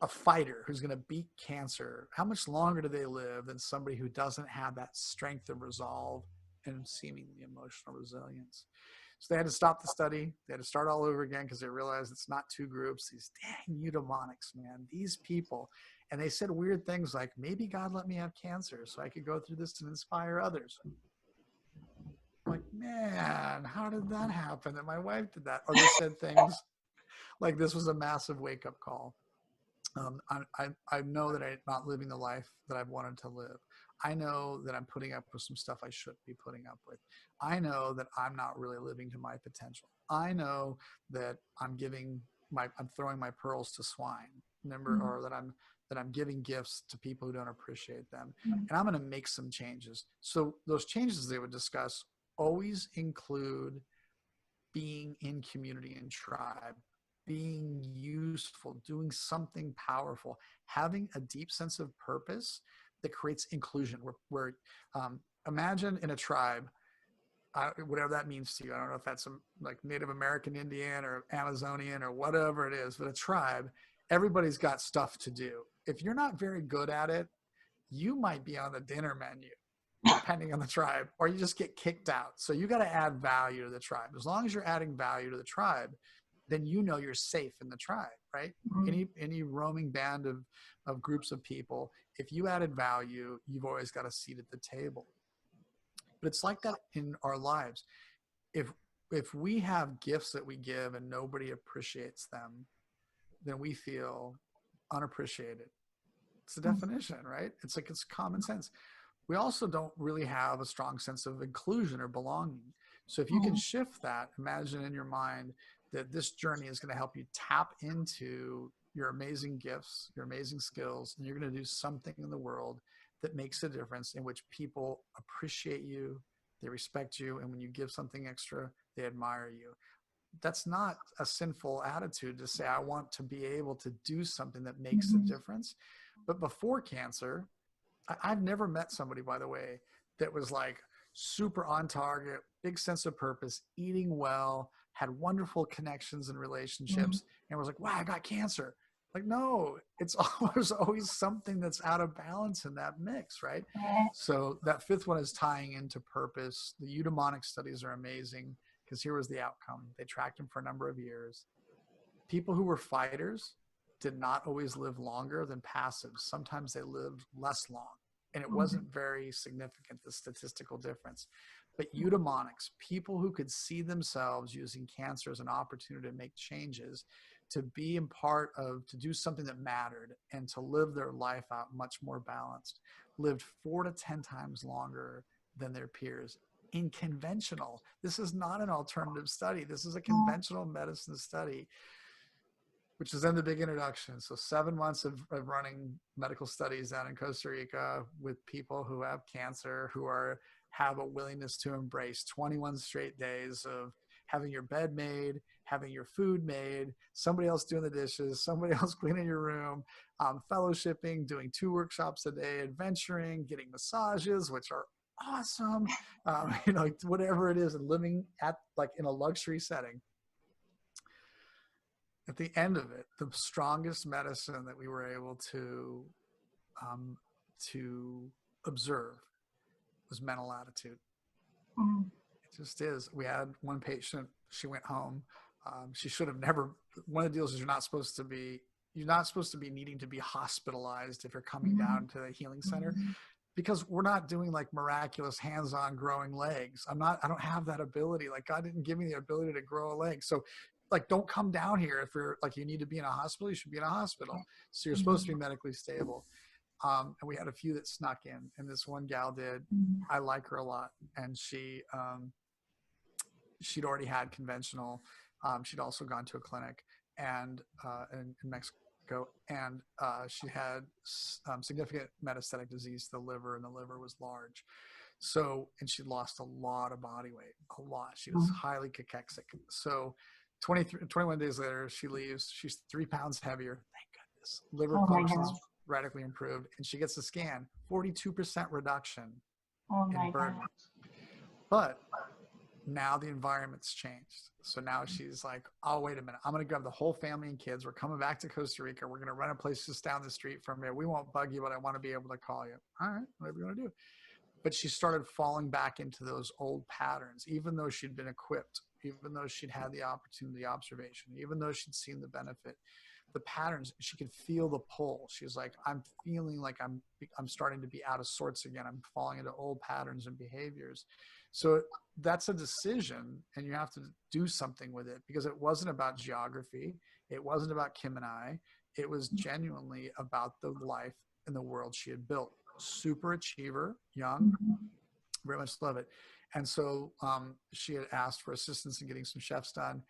a fighter who's going to beat cancer, how much longer do they live than somebody who doesn't have that strength of resolve and seemingly emotional resilience. So they had to stop the study. They had to start all over again because they realized it's not two groups. These dang eudaimonics, man, these people. And they said weird things like, maybe God let me have cancer so I could go through this and inspire others. I'm like, man, how did that happen that my wife did that? Or they said things like this was a massive wake-up call. I know that I'm not living the life that I've wanted to live. I know that I'm putting up with some stuff I shouldn't be putting up with. I know that I'm not really living to my potential. I know that I'm throwing my pearls to swine. Remember, or that I'm giving gifts to people who don't appreciate them. And I'm going to make some changes. So those changes they would discuss always include being in community and tribe, being useful, doing something powerful, having a deep sense of purpose that creates inclusion. Where imagine in a tribe, whatever that means to you. I don't know if that's like Native American Indian or Amazonian or whatever it is, but a tribe, everybody's got stuff to do. If you're not very good at it, you might be on the dinner menu, depending on the tribe, or you just get kicked out. So you got to add value to the tribe. As long as you're adding value to the tribe, then you know you're safe in the tribe, right? Any roaming band of groups of people, if you added value, you've always got a seat at the table. But it's like that in our lives. If we have gifts that we give and nobody appreciates them, then we feel unappreciated. It's the definition, right? It's like, it's common sense. We also don't really have a strong sense of inclusion or belonging. So if you can shift that, imagine in your mind that this journey is going to help you tap into your amazing gifts, your amazing skills, and you're going to do something in the world that makes a difference, in which people appreciate you, they respect you, and when you give something extra, they admire you. That's not a sinful attitude to say, I want to be able to do something that makes a difference. But before cancer, I've never met somebody, by the way, that was like super on target, big sense of purpose, eating well, had wonderful connections and relationships, and was like, wow, I got cancer. Like, no, there's always something that's out of balance in that mix, right? So that fifth one is tying into purpose. The eudaimonic studies are amazing because here was the outcome. They tracked them for a number of years. People who were fighters did not always live longer than passives. Sometimes they lived less long, and it wasn't very significant, the statistical difference. But eudaimonics, people who could see themselves using cancer as an opportunity to make changes, to be in part of, to do something that mattered, and to live their life out much more balanced, lived 4 to 10 times longer than their peers. In conventional, this is not an alternative study. This is a conventional medicine study, which is in the big introduction. So 7 months of running medical studies down in Costa Rica with people who have cancer, who have a willingness to embrace 21 straight days of having your bed made, having your food made, somebody else doing the dishes, somebody else cleaning your room, fellowshipping, doing 2 workshops a day, adventuring, getting massages, which are awesome, whatever it is, and living at like in a luxury setting. At the end of it, the strongest medicine that we were able to observe was mental attitude. It just is. We had one patient, she went home. She should have never, one of the deals is you're not supposed to be needing to be hospitalized if you're coming down to the healing center. because we're not doing like miraculous hands-on growing legs. I don't have that ability. Like God didn't give me the ability to grow a leg. So like, don't come down here. If you're like, you need to be in a hospital, you should be in a hospital. So you're supposed to be medically stable. And we had a few that snuck in, and this one gal did. I like her a lot. And she'd already had conventional. She'd also gone to a clinic and in Mexico, and she had significant metastatic disease to the liver, and the liver was large. So, and she lost a lot of body weight, a lot. She was highly cachexic. So 21 days later, she leaves. She's 3 pounds heavier. Thank goodness. Liver functions radically improved, and she gets a scan, 42% reduction in burden. But now the environment's changed. So now she's like, oh, wait a minute. I'm going to grab the whole family and kids. We're coming back to Costa Rica. We're going to rent a place just down the street from here. We won't bug you, but I want to be able to call you. All right, whatever you want to do. But she started falling back into those old patterns, even though she'd been equipped, even though she'd had the opportunity, observation, even though she'd seen the benefit, the patterns, she could feel the pull. She was like, I'm feeling like I'm starting to be out of sorts again. I'm falling into old patterns and behaviors. So that's a decision, and you have to do something with it, because it wasn't about geography. It wasn't about Kim and I. It was genuinely about the life and the world she had built. Super achiever, young, very much love it. And so she had asked for assistance in getting some chefs done.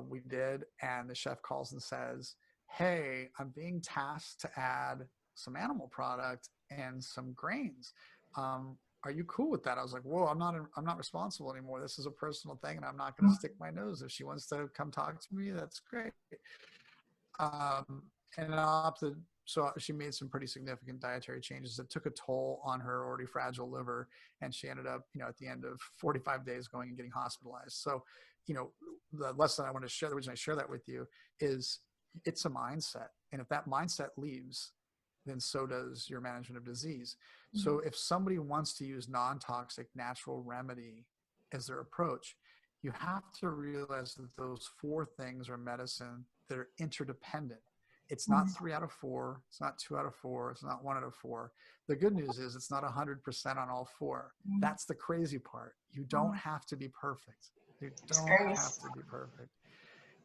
We did, and the chef calls and says, hey, I'm being tasked to add some animal product and some grains. Are you cool with that? I was like, whoa, I'm not responsible anymore. This is a personal thing, and I'm not going to stick my nose. If she wants to come talk to me, that's great. And I opted. So she made some pretty significant dietary changes that took a toll on her already fragile liver. And she ended up, at the end of 45 days going and getting hospitalized. So, the lesson I want to share, the reason I share that with you is it's a mindset. And if that mindset leaves, then so does your management of disease. So if somebody wants to use non-toxic natural remedy as their approach, you have to realize that those 4 things are medicine that are interdependent. It's not 3 out of 4. It's not 2 out of 4. It's not 1 out of 4. The good news is it's not 100% on all 4. That's the crazy part. You don't have to be perfect. You don't have to be perfect.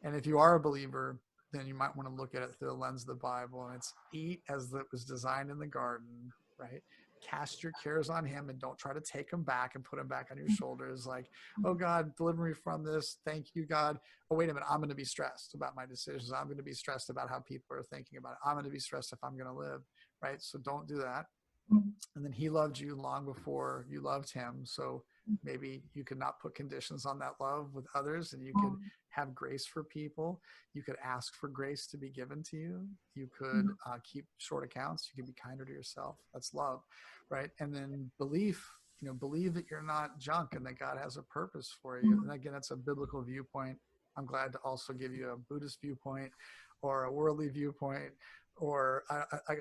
And if you are a believer, then you might want to look at it through the lens of the Bible. And it's eat as it was designed in the garden, right? Cast your cares on him and don't try to take them back and put them back on your shoulders. Like, oh God, deliver me from this. Thank you, God. Oh, wait a minute. I'm going to be stressed about my decisions. I'm going to be stressed about how people are thinking about it. I'm going to be stressed if I'm going to live, right? So don't do that. And then he loved you long before you loved him. So maybe you could not put conditions on that love with others, and you could have grace for people. You could ask for grace to be given to you. You could keep short accounts. You could be kinder to yourself. That's love, right? And then belief, believe that you're not junk and that God has a purpose for you. And again, that's a biblical viewpoint. I'm glad to also give you a Buddhist viewpoint or a worldly viewpoint, or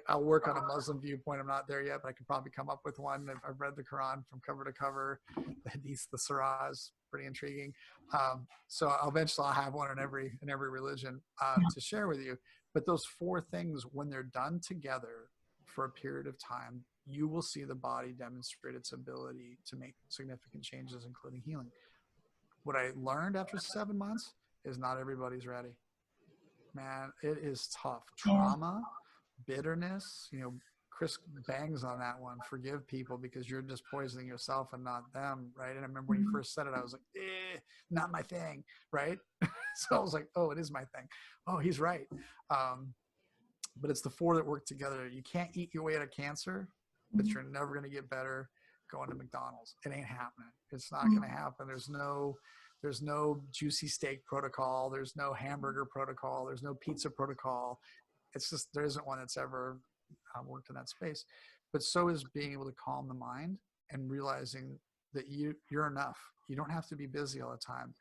I'll work on a Muslim viewpoint. I'm not there yet, but I could probably come up with one. I've read the Quran from cover to cover, the Hadith, the Surahs, pretty intriguing. So eventually I'll have one in every religion to share with you. But those 4 things, when they're done together for a period of time, you will see the body demonstrate its ability to make significant changes, including healing. What I learned after 7 months is not everybody's ready. Man, it is tough. Trauma, bitterness, Chris bangs on that one. Forgive people because you're just poisoning yourself and not them, right? And I remember when you first said it, I was like, not my thing, right? So I was like, oh, it is my thing. Oh, he's right. But it's the 4 that work together. You can't eat your way out of cancer, but you're never going to get better going to McDonald's. It ain't happening. It's not going to happen. There's no juicy steak protocol. There's no hamburger protocol. There's no pizza protocol. It's just, there isn't one that's ever worked in that space. But so is being able to calm the mind and realizing that you're enough. You don't have to be busy all the time.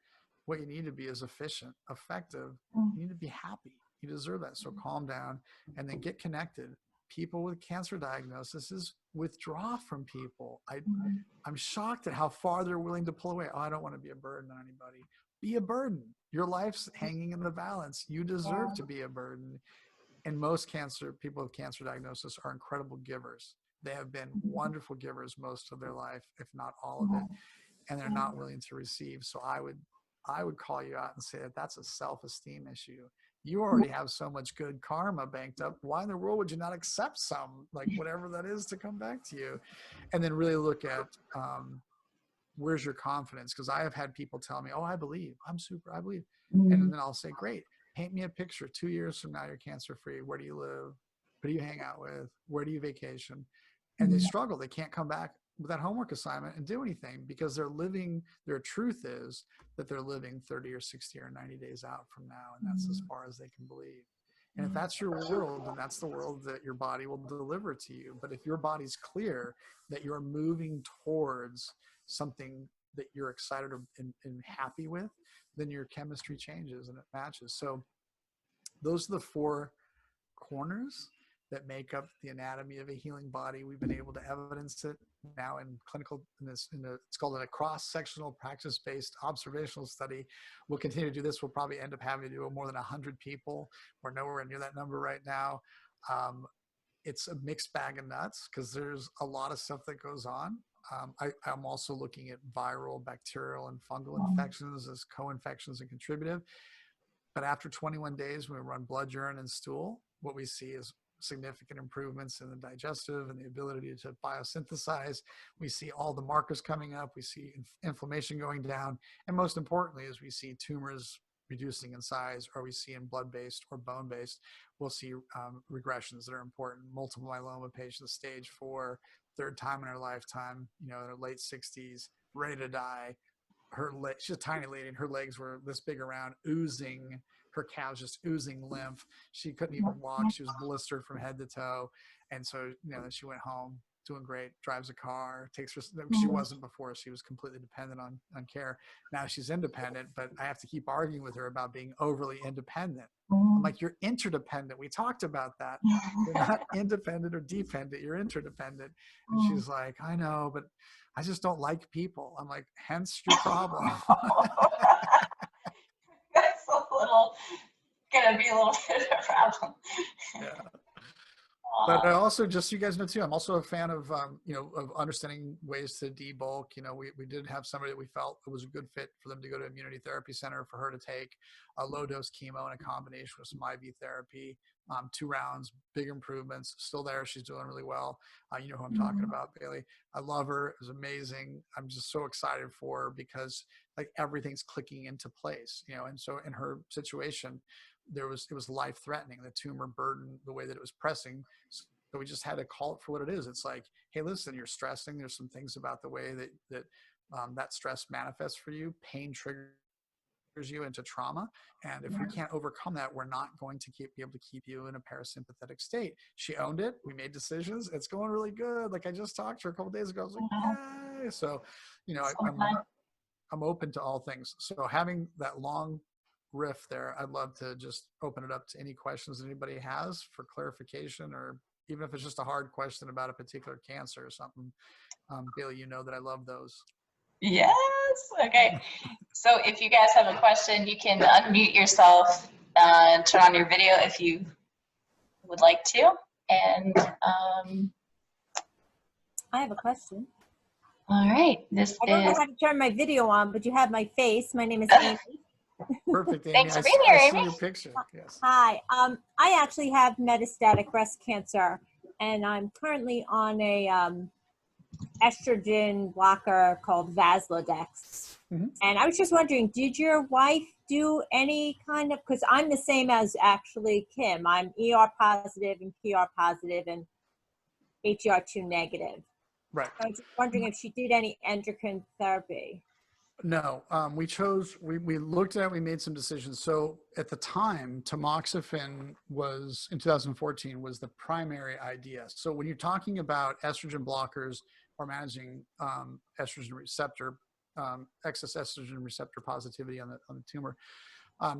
What you need to be is efficient, effective. You need to be happy. You deserve that. So calm down and then get connected. People with cancer diagnoses withdraw from people. I'm shocked at how far they're willing to pull away. Oh, I don't want to be a burden on anybody. Be a burden. Your life's hanging in the balance. You deserve to be a burden. And most people with cancer diagnosis are incredible givers. They have been wonderful givers most of their life, if not all of it, and they're not willing to receive. So I would call you out and say that that's a self-esteem issue. You already have so much good karma banked up. Why in the world would you not accept some, like whatever that is, to come back to you? And then really look at where's your confidence? Because I have had people tell me, oh, I believe, I believe. And then I'll say, great, paint me a picture. 2 years from now, you're cancer free. Where do you live? Who do you hang out with? Where do you vacation? And they struggle. They can't come back with that homework assignment and do anything because they're living, their truth is that they're living 30 or 60 or 90 days out from now. And that's as far as they can believe. And if that's your world, then that's the world that your body will deliver to you. But if your body's clear that you're moving towards something that you're excited and happy with, then your chemistry changes and it matches. So those are the 4 corners that make up the anatomy of a healing body. We've been able to evidence it now in clinical, it's called a cross-sectional practice-based observational study. We'll continue to do this. We'll probably end up having to do more than 100 people. We're nowhere near that number right now. It's a mixed bag of nuts because there's a lot of stuff that goes on. I'm also looking at viral, bacterial, and fungal infections as co-infections and contributive. But after 21 days, when we run blood, urine, and stool, what we see is significant improvements in the digestive and the ability to biosynthesize. We see all the markers coming up. We see inflammation going down. And most importantly, is we see tumors reducing in size, or we see in blood-based or bone-based, we'll see regressions that are important. Multiple myeloma patients, stage 4, 3rd time in her lifetime, in her late 60s, ready to die. She's a tiny lady, and her legs were this big around, oozing. Her calves just oozing lymph. She couldn't even walk. She was blistered from head to toe. And so, then she went home, doing great, drives a car, takes her, she wasn't before. She was completely dependent on care. Now she's independent, but I have to keep arguing with her about being overly independent. I'm like, you're interdependent. We talked about that. You're not independent or dependent. You're interdependent. And she's like, I know, but I just don't like people. I'm like, hence your problem. That's gonna be a little bit of a problem. Yeah. But I also, just so you guys know too, I'm also a fan of, of understanding ways to debulk. We did have somebody that we felt it was a good fit for them to go to immunity therapy center, for her to take a low dose chemo in a combination with some IV therapy, 2 rounds, big improvements, still there. She's doing really well. You know who I'm talking about, Bailey. I love her. It was amazing. I'm just so excited for her because like everything's clicking into place, and so in her situation, it was life threatening, the tumor burden, the way that it was pressing. So we just had to call it for what it is. It's like, hey, listen, you're stressing. There's some things about the way that stress manifests for you. Pain triggers you into trauma. And if we can't overcome that, we're not going to be able to keep you in a parasympathetic state. She owned it. We made decisions. It's going really good. Like I just talked to her a couple of days ago. I was like, yay. So, I'm open to all things. So having that long riff there, I'd love to just open it up to any questions that anybody has for clarification, or even if it's just a hard question about a particular cancer or something. Bailey, that I love those. Yes. Okay. So if you guys have a question, you can unmute yourself and turn on your video if you would like to. And I have a question. All right. I don't know how to turn my video on, but you have my face. My name is Amy. Perfect, Amy. Thanks for being here, I Amy. see your picture. Yes. Hi. I actually have metastatic breast cancer, and I'm currently on a estrogen blocker called Vaslodex. And I was just wondering, did your wife do any kind of, because I'm the same as actually Kim. I'm ER positive and PR positive and HER2 negative. Right. I was just wondering if she did any endocrine therapy. No, we looked at it, we made some decisions. So at the time, tamoxifen was, in 2014, was the primary idea. So when you're talking about estrogen blockers or managing estrogen receptor, excess estrogen receptor positivity on the tumor,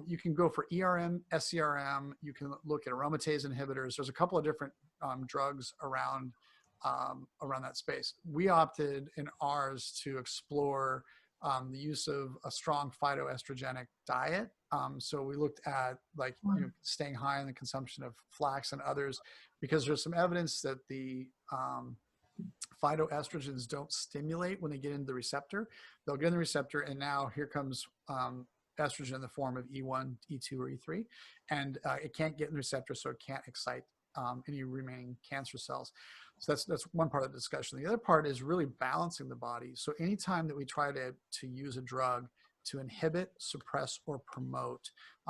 you can go for ERM, SCRM, you can look at aromatase inhibitors. There's a couple of different drugs around that space. We opted in ours to explore the use of a strong phytoestrogenic diet. So we looked at staying high in the consumption of flax and others, because there's some evidence that the phytoestrogens don't stimulate when they get into the receptor. They'll get in the receptor, and now here comes estrogen in the form of E1, E2, or E3, and it can't get in the receptor, so it can't excite any remaining cancer cells. So that's one part of the discussion. The other part is really balancing the body. So anytime that we try to use a drug to inhibit, suppress, or promote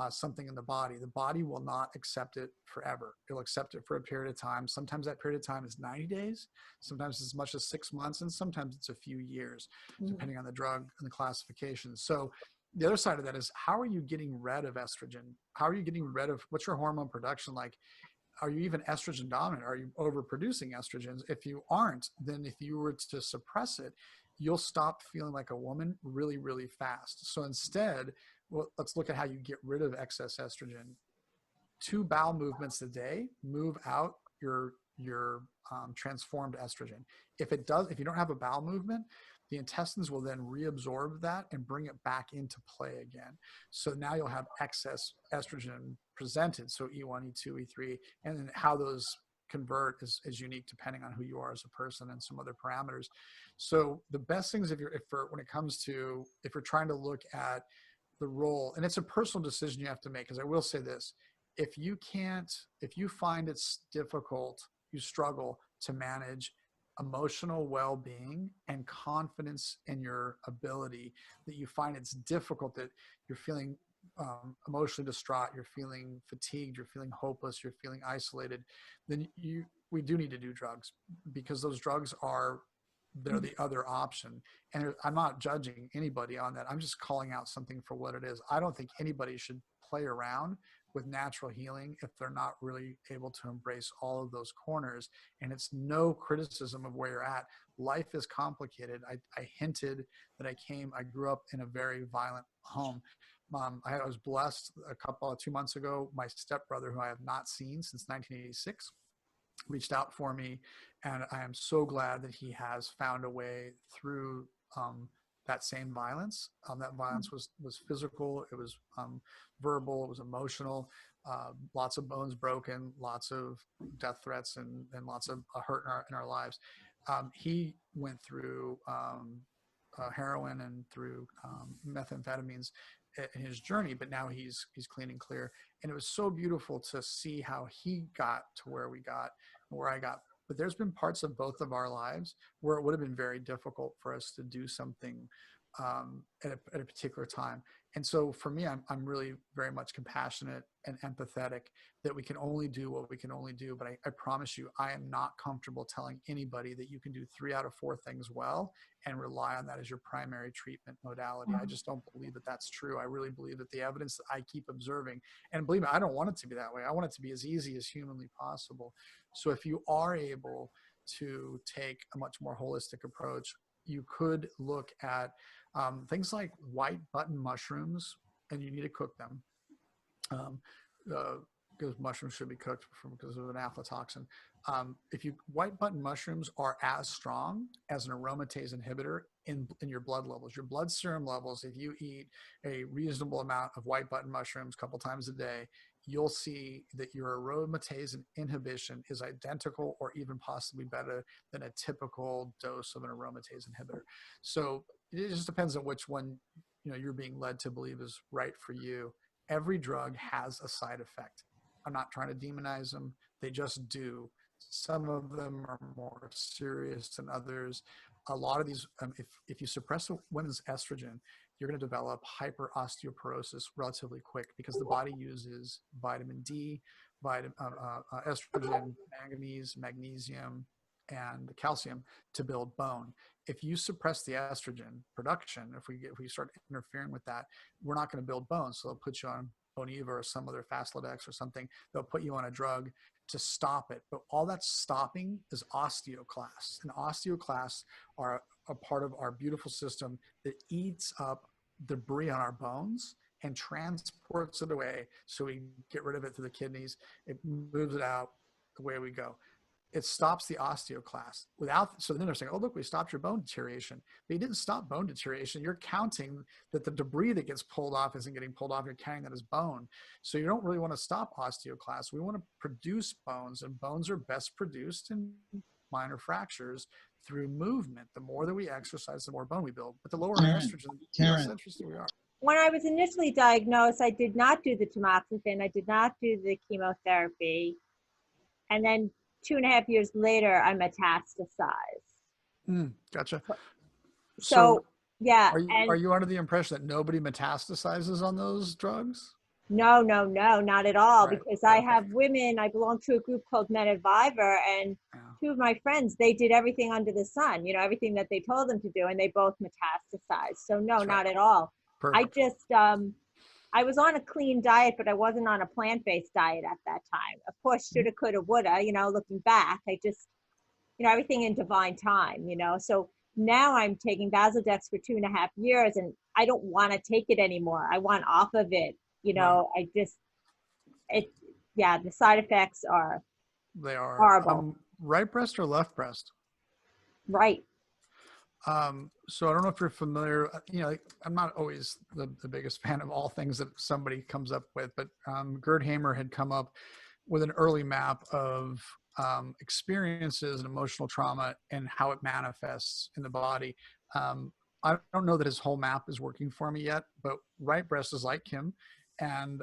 something in the body will not accept it forever. It'll accept it for a period of time. Sometimes that period of time is 90 days, sometimes as much as 6 months, and sometimes it's a few years, depending on the drug and the classification. So the other side of that is, how are you getting rid of estrogen? How are you getting rid of, what's your hormone production like? Are you even estrogen dominant? Are you overproducing estrogens? If you aren't, then if you were to suppress it, you'll stop feeling like a woman really, really fast. So instead, well, let's look at how you get rid of excess estrogen. 2 bowel movements a day move out your transformed estrogen. If you don't have a bowel movement, the intestines will then reabsorb that and bring it back into play again. So now you'll have excess estrogen presented. So E1, E2, E3, and then how those convert is unique depending on who you are as a person and some other parameters. So the best things when it comes to, if you're trying to look at the role, and it's a personal decision you have to make, because I will say this, if you find it's difficult, you struggle to manage emotional well-being and confidence in your ability, that you find it's difficult, that you're feeling emotionally distraught, you're feeling fatigued, you're feeling hopeless, you're feeling isolated, then we do need to do drugs, because those drugs they're the other option. And I'm not judging anybody on that. I'm just calling out something for what it is. I don't think anybody should play around with natural healing if they're not really able to embrace all of those corners. And it's no criticism of where you're at. Life is complicated. I hinted that I grew up in a very violent home. I was blessed 2 months ago. My stepbrother, who I have not seen since 1986, reached out for me, and I am so glad that he has found a way through that same violence. That violence was physical, it was verbal, it was emotional, lots of bones broken, lots of death threats, and lots of hurt in our lives. He went through heroin and through methamphetamines in his journey, but now he's clean and clear. And it was so beautiful to see how he got to where I got. But there's been parts of both of our lives where it would have been very difficult for us to do something at a particular time. And so for me, I'm really very much compassionate and empathetic that we can only do what we can only do. But I promise you, I am not comfortable telling anybody that you can do 3 out of 4 things well and rely on that as your primary treatment modality. I just don't believe that that's true. I really believe that the evidence that I keep observing, and believe me, I don't want it to be that way. I want it to be as easy as humanly possible. So if you are able to take a much more holistic approach, you could look at things like white button mushrooms, and you need to cook them because mushrooms should be cooked because of an aflatoxin. White button mushrooms are as strong as an aromatase inhibitor in your blood levels. Your blood serum levels, if you eat a reasonable amount of white button mushrooms a couple times a day, you'll see that your aromatase inhibition is identical or even possibly better than a typical dose of an aromatase inhibitor. So it just depends on which one you're being led to believe is right for you. Every drug has a side effect. I'm not trying to demonize them. They just do. Some of them are more serious than others. A lot of these, if you suppress a woman's estrogen, you're going to develop hyperosteoporosis relatively quick, because the body uses vitamin D, estrogen, manganese, magnesium, and calcium to build bone. If you suppress the estrogen production, if we start interfering with that, we're not going to build bone. So they'll put you on Boniva or some other Faslodex or something. They'll put you on a drug to stop it. But all that's stopping is osteoclasts. And osteoclasts are a part of our beautiful system that eats up debris on our bones and transports it away. So we get rid of it through the kidneys. It moves it out. Away we go. It stops the osteoclast. So then they're saying, oh, look, we stopped your bone deterioration. But you didn't stop bone deterioration. You're counting that the debris that gets pulled off isn't getting pulled off. You're counting that as bone. So you don't really want to stop osteoclasts. We want to produce bones, and bones are best produced in minor fractures through movement. The more that we exercise, the more bone we build. But the lower our estrogen, the less interested we are. When I was initially diagnosed, I did not do the tamoxifen. I did not do the chemotherapy. And then 2.5 years later, I metastasized. Gotcha. So yeah. Are you under the impression that nobody metastasizes on those drugs? No, not at all. Right. Because I have women, I belong to a group called Men of Vivor, and two of my friends, they did everything under the sun, everything that they told them to do, and they both metastasized. So no, not at all. Perfect. I just, I was on a clean diet, but I wasn't on a plant-based diet at that time. Of course, shoulda, coulda, woulda, looking back, I just, everything in divine time, So now I'm taking Vasodex for 2.5 years, and I don't want to take it anymore. I want off of it. I just, the side effects are horrible. Right breast or left breast? Right. So I don't know if you're familiar, I'm not always the biggest fan of all things that somebody comes up with, but Gerd Hamer had come up with an early map of experiences and emotional trauma and how it manifests in the body. I don't know that his whole map is working for me yet, but right breast is like him. And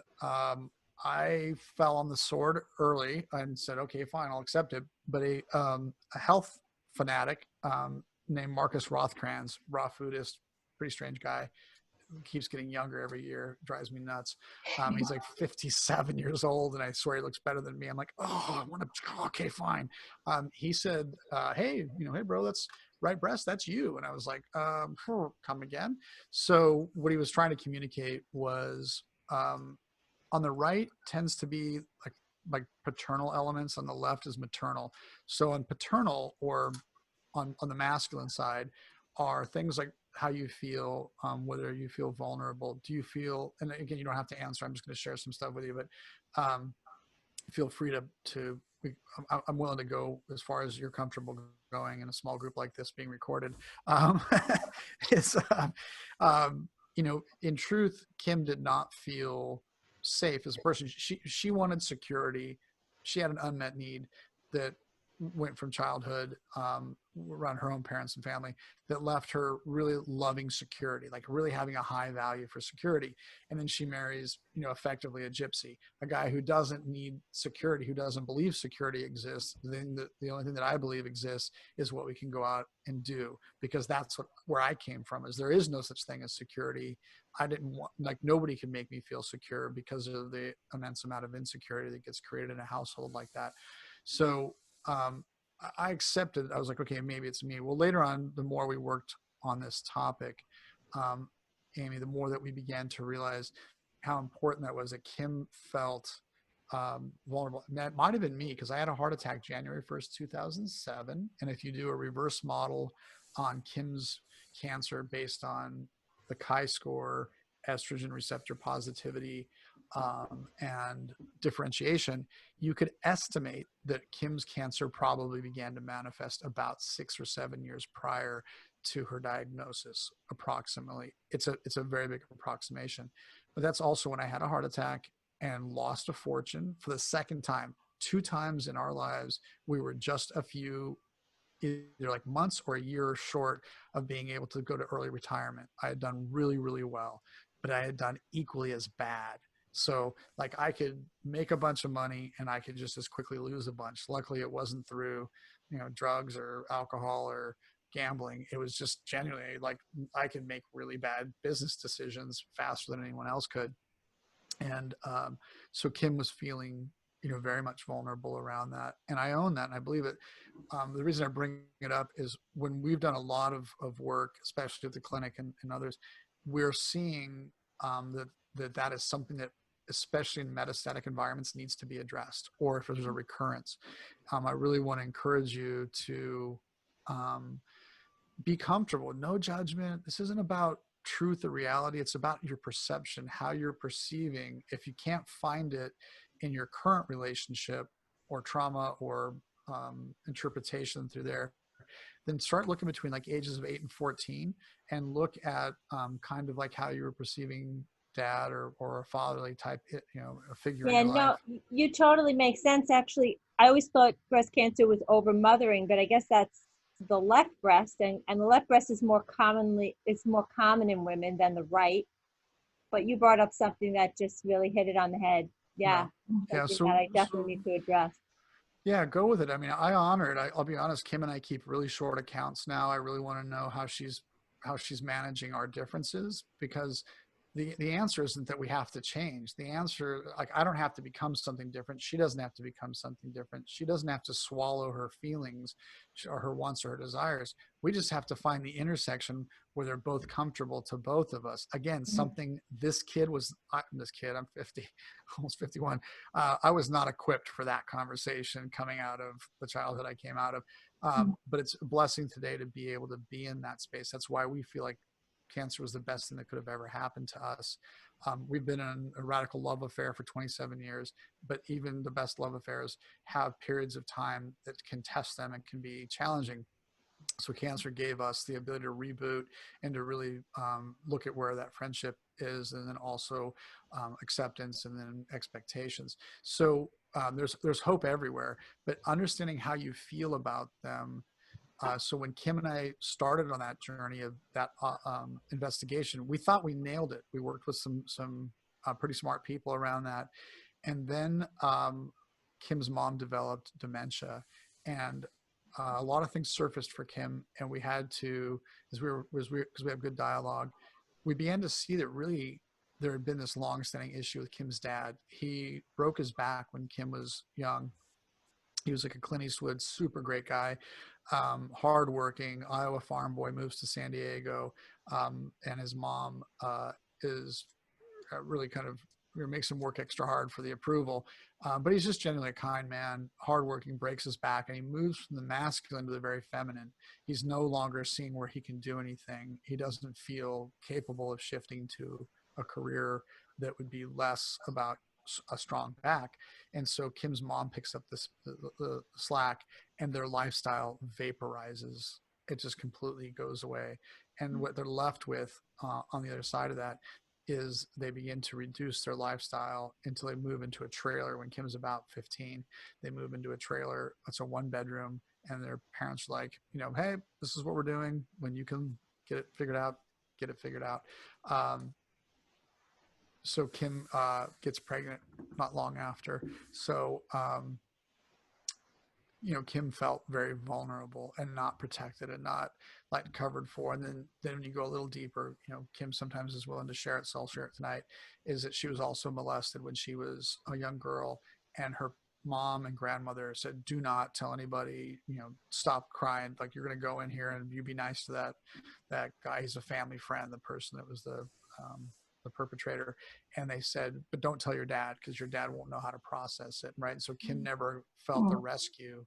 I fell on the sword early and said, okay, fine, I'll accept it. But a health fanatic named Marcus Rothkranz, raw foodist, pretty strange guy, keeps getting younger every year, drives me nuts. He's like 57 years old, and I swear he looks better than me. I'm like, oh, I want to, okay, fine. He said, hey, hey, bro, that's right breast, that's you. And I was like, come again. So what he was trying to communicate was on the right tends to be like paternal elements, on the left is maternal. So on paternal, or on the masculine side, are things like how you feel, whether you feel vulnerable. Do you feel, and again, you don't have to answer, I'm just going to share some stuff with you, but feel free to I'm willing to go as far as you're comfortable going in a small group like this being recorded. In truth, Kim did not feel safe as a person. She wanted security. She had an unmet need that went from childhood around her own parents and family that left her really loving security, like really having a high value for security. And then she marries, effectively a gypsy, a guy who doesn't need security, who doesn't believe security exists. Then the only thing that I believe exists is what we can go out and do, because that's where I came from, is there is no such thing as security. I didn't want, nobody can make me feel secure because of the immense amount of insecurity that gets created in a household like that. So I accepted. I was like, okay, maybe it's me. Well, later on, the more we worked on this topic, Amy, the more that we began to realize how important that was, that Kim felt vulnerable. And that might have been me, because I had a heart attack January 1st, 2007. And if you do a reverse model on Kim's cancer based on the chi-score, estrogen receptor positivity, and differentiation, you could estimate that Kim's cancer probably began to manifest about 6 or 7 years prior to her diagnosis, approximately. It's a very big approximation. But that's also when I had a heart attack and lost a fortune for the second time. 2 times in our lives, we were just a few, either like months or a year short of being able to go to early retirement. I had done really, really well, but I had done equally as bad. So like I could make a bunch of money and I could just as quickly lose a bunch. Luckily it wasn't through, drugs or alcohol or gambling. It was just genuinely like I could make really bad business decisions faster than anyone else could. And so Kim was feeling, very much vulnerable around that. And I own that and I believe it. The reason I bring it up is when we've done a lot of work, especially at the clinic and others, we're seeing that is something that, especially in metastatic environments, needs to be addressed, or if there's a recurrence. I really want to encourage you to be comfortable, no judgment. This isn't about truth or reality. It's about your perception, how you're perceiving. If you can't find it in your current relationship or trauma or interpretation through there, then start looking between like ages of 8 and 14 and look at kind of like how you were perceiving dad or a fatherly type, a figure in Yeah, your life. no, you totally make sense. Actually, I always thought breast cancer was over mothering, but I guess that's the left breast, and the left breast is more common in women than the right. But you brought up something that just really hit it on the head. Yeah, Yeah. something that I definitely need to address. Yeah, go with it. I mean, I honor it. I'll be honest. Kim and I keep really short accounts now. I really want to know how she's managing our differences, because the answer isn't that we have to change. The answer, like, I don't have to become something different. She doesn't have to become something different. She doesn't have to swallow her feelings or her wants or her desires. We just have to find the intersection where they're both comfortable to both of us. Again, something this kid, I'm 50, almost 51. I was not equipped for that conversation coming out of the childhood I came out of. But it's a blessing today to be able to be in that space. That's why we feel like cancer was the best thing that could have ever happened to us. We've been in a radical love affair for 27 years, but even the best love affairs have periods of time that can test them and can be challenging. So cancer gave us the ability to reboot and to really look at where that friendship is, and then also acceptance and then expectations. So there's hope everywhere, but understanding how you feel about them. So when Kim and I started on that journey of that investigation, we thought we nailed it. We worked with some pretty smart people around that, and then Kim's mom developed dementia, and a lot of things surfaced for Kim, and we had to, because we have good dialogue, we began to see that really there had been this long-standing issue with Kim's dad. He broke his back when Kim was young. He was like a Clint Eastwood, super great guy, hardworking Iowa farm boy, moves to San Diego, and his mom is really kind of makes him work extra hard for the approval. But he's just genuinely a kind man, hardworking, breaks his back, and he moves from the masculine to the very feminine. He's no longer seeing where he can do anything. He doesn't feel capable of shifting to a career that would be less about a strong back. And so Kim's mom picks up the slack, and their lifestyle vaporizes. It just completely goes away. And what they're left with on the other side of that is they begin to reduce their lifestyle until they move into a trailer. When Kim's about 15, they move into a trailer. It's a 1-bedroom, and their parents are like, hey, this is what we're doing. When you can get it figured out, get it figured out. So Kim gets pregnant not long after. So, Kim felt very vulnerable and not protected and not like covered for. And then when you go a little deeper, Kim sometimes is willing to share it, so I'll share it tonight, is that she was also molested when she was a young girl, and her mom and grandmother said, do not tell anybody, stop crying. Like, you're going to go in here and you be nice to that guy. He's a family friend, the person that was the perpetrator. And they said, but don't tell your dad, because your dad won't know how to process it. Right. So Kim never felt the rescue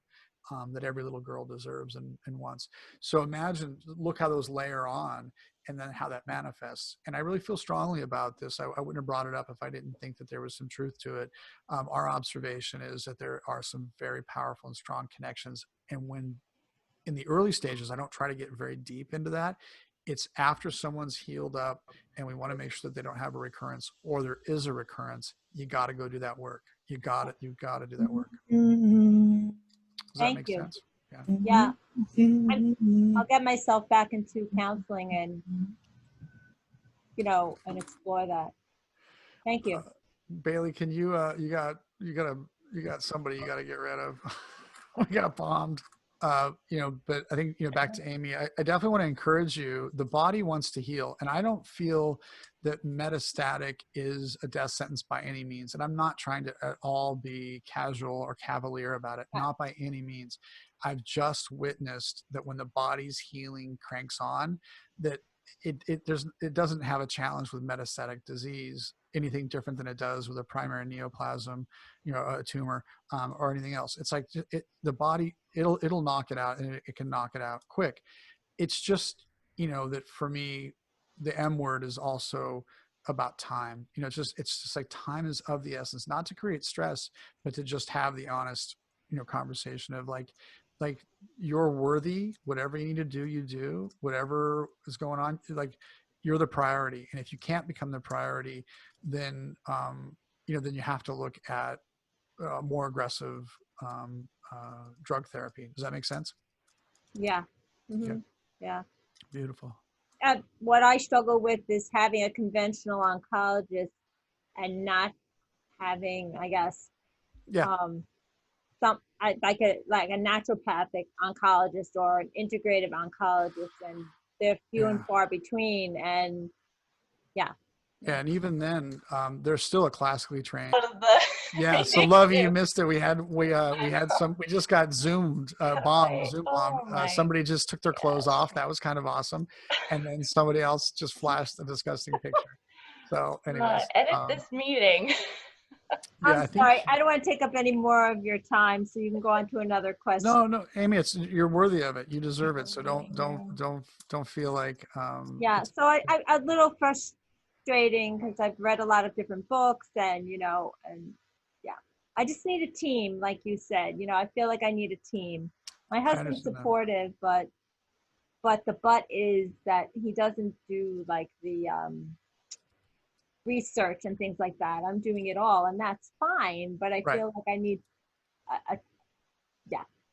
that every little girl deserves and wants. So look how those layer on, and then how that manifests. And I really feel strongly about this. I wouldn't have brought it up if I didn't think that there was some truth to it. Our observation is that there are some very powerful and strong connections. And when in the early stages, I don't try to get very deep into that. It's after someone's healed up and we want to make sure that they don't have a recurrence, or there is a recurrence, you got to go do that work. You got to do that work. Does that make sense? Yeah. I'll get myself back into counseling and, and explore that. Thank you. Bailey, can you you got somebody you got to get rid of. We got bombed. But I think, back to Amy, I definitely want to encourage you. The body wants to heal. And I don't feel that metastatic is a death sentence by any means. And I'm not trying to at all be casual or cavalier about it. Not by any means. I've just witnessed that when the body's healing cranks on, that it doesn't have a challenge with metastatic disease, anything different than it does with a primary neoplasm, a tumor, or anything else. It's like the body, it'll knock it out, and it can knock it out quick. It's just, that for me, the M word is also about time. It's just like time is of the essence, not to create stress, but to just have the honest, conversation of like you're worthy, whatever you need to do, you do, whatever is going on. Like, you're the priority. And if you can't become the priority, then, then you have to look at more aggressive drug therapy. Does that make sense? Yeah. Yeah. Yeah. Beautiful. What I struggle with is having a conventional oncologist and not having, I guess, Yeah. like a naturopathic oncologist or an integrative oncologist, and they're few and far between. And yeah. Yeah, and even then, they're still a classically trained. Out of the Yeah, so meeting Lovey, you too. missed it. We had we just got Zoom bombed. Oh my Somebody just took their clothes off. That was kind of awesome, and then somebody else just flashed a disgusting picture. So, anyways, edit this meeting. yeah, I'm sorry. I don't want to take up any more of your time, so you can go on to another question. No, Amy, you're worthy of it. You deserve it. So don't feel like. Yeah. So I a little frustrating because I've read a lot of different books, and and yeah, I just need a team, like you said. I feel like I need a team. My husband's supportive, but the is that he doesn't do like the research and things like that. I'm doing it all, and that's fine. But I feel like I need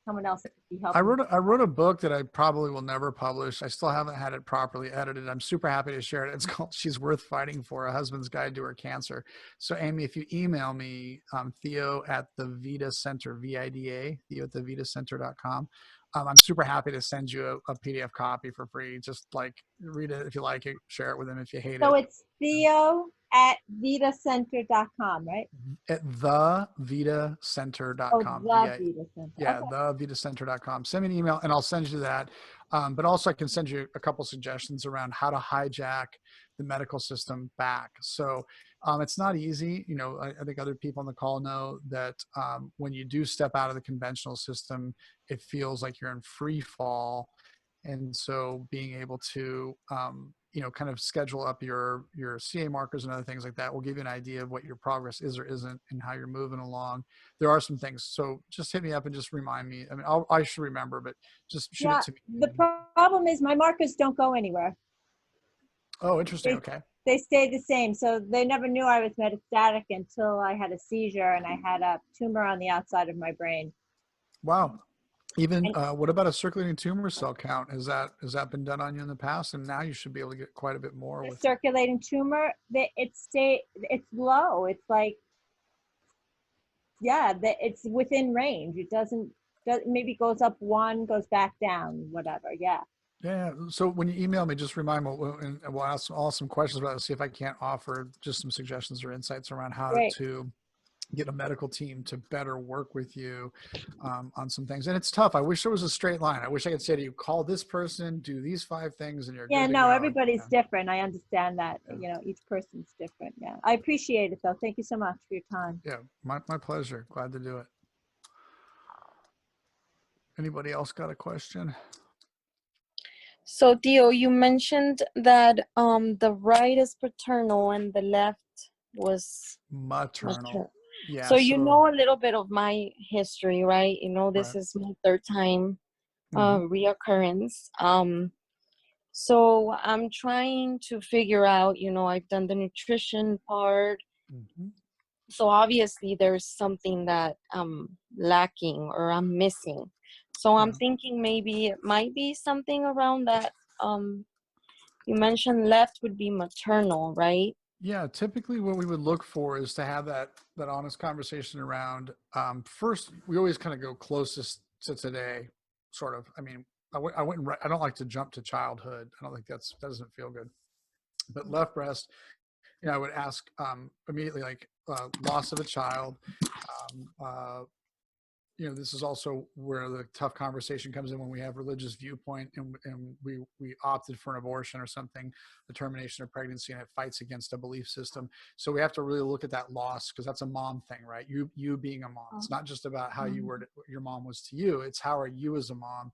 someone else to be helping. I wrote a book that I probably will never publish. I still haven't had it properly edited. I'm super happy to share it. It's called "She's Worth Fighting For: A Husband's Guide to Her Cancer." So, Amy, if you email me, Theo at the Vida Center, VIDA, Theo at the VidaCenter.com. I'm super happy to send you a PDF copy for free. Just like read it if you like it, share it with him if you hate it. So it's Theo at VidaCenter.com, right? At thevidacenter.com. Oh, the Vida Center. Yeah, Okay. thevidacenter.com. Send me an email and I'll send you that. But also I can send you a couple suggestions around how to hijack the medical system back. So it's not easy. I think other people on the call know that when you do step out of the conventional system, it feels like you're in free fall. And so being able to, kind of schedule up your CA markers and other things like that will give you an idea of what your progress is or isn't and how you're moving along. There are some things. So just hit me up and just remind me. I mean, I should remember, but just shoot it to me. The problem is my markers don't go anywhere. Oh, interesting. Okay. They stay the same. So they never knew I was metastatic until I had a seizure and I had a tumor on the outside of my brain. Wow. Even what about a circulating tumor cell count? Has that been done on you in the past? And now you should be able to get quite a bit more with circulating tumor. It's low. It's like, it's within range. It maybe goes up one, goes back down, whatever. Yeah. Yeah. So when you email me, just remind me, and we'll ask all some questions about it, see if I can't offer just some suggestions or insights around how to get a medical team to better work with you on some things. And it's tough. I wish there was a straight line. I wish I could say to you, call this person, do these 5 things, and you're good to go. Everybody's different. I understand that. Yeah. Each person's different. Yeah. I appreciate it though. Thank you so much for your time. Yeah, my pleasure. Glad to do it. Anybody else got a question? So Theo, you mentioned that the right is paternal and the left was maternal. Yeah. So you know a little bit of my history, right? This is my 3rd time reoccurrence. So I'm trying to figure out, I've done the nutrition part. So obviously there's something that I'm lacking or I'm missing. So I'm thinking maybe it might be something around that. You mentioned left would be maternal, right? Yeah, typically what we would look for is to have that honest conversation around, first, we always kind of go closest to today, sort of. I mean, I don't like to jump to childhood. I don't think that doesn't feel good. But left breast, I would ask immediately, like loss of a child. This is also where the tough conversation comes in when we have religious viewpoint and we opted for an abortion or something, the termination of pregnancy, and it fights against a belief system. So we have to really look at that loss, because that's a mom thing, right? You being a mom. It's not just about how your mom was to you. It's how are you as a mom.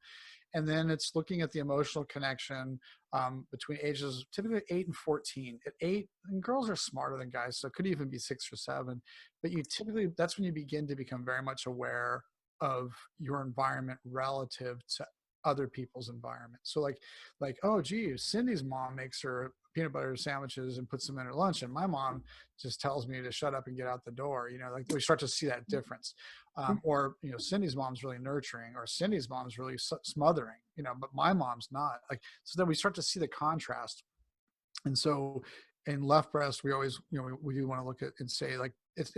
And then it's looking at the emotional connection between ages typically 8 and 14. At 8, and girls are smarter than guys, so it could even be 6 or 7. But that's when you begin to become very much aware of your environment relative to other people's environment. So like, oh, gee, Cindy's mom makes her peanut butter sandwiches and puts them in her lunch. And my mom just tells me to shut up and get out the door. You know, like we start to see that difference. Or, you know, Cindy's mom's really nurturing, or Cindy's mom's really smothering, you know, but my mom's not. Like, so then we start to see the contrast. And so in left breast, we always, you know, we do want to look at and say, like, it's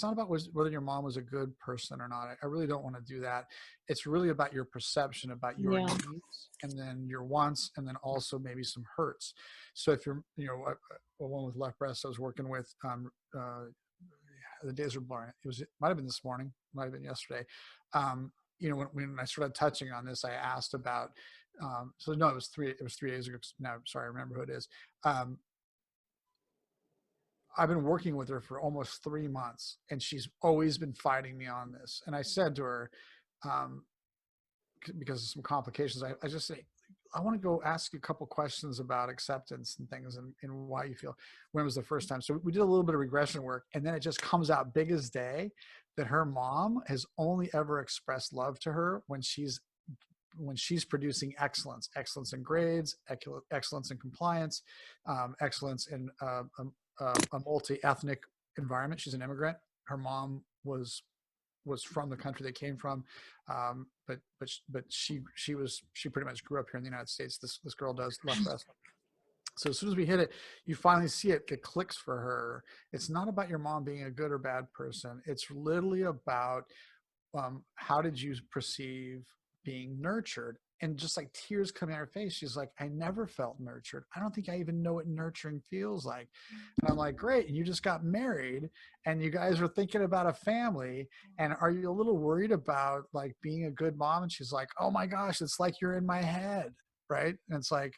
not about whether your mom was a good person or not. I really don't want to do that. It's really about your perception, about your needs, and then your wants, and then also maybe some hurts. So if you're, you know, one with left breast I was working with, the days are blurring. It might have been this morning, might have been yesterday. You know, when I started touching on this, I asked about, so no, it was 3 days ago. Now, sorry, I remember who it is. I've been working with her for almost 3 months, and she's always been fighting me on this. And I said to her, because of some complications, I just say, I want to go ask you a couple questions about acceptance and things, and why you feel, when it was the first time. So we did a little bit of regression work, and then it just comes out big as day that her mom has only ever expressed love to her when she's producing excellence in grades, excellence in compliance, excellence in a multi-ethnic environment. She's an immigrant. Her mom was from the country they came from, but she pretty much grew up here in the United States. This girl does left breast. So as soon as we hit it, you finally see it clicks for her. It's not about your mom being a good or bad person. It's literally about how did you perceive being nurtured? And just like tears coming out her face, she's like, I never felt nurtured. I don't think I even know what nurturing feels like. And I'm like, great. And you just got married, and you guys are thinking about a family. And are you a little worried about like being a good mom? And she's like, oh my gosh, it's like you're in my head. Right. And it's like,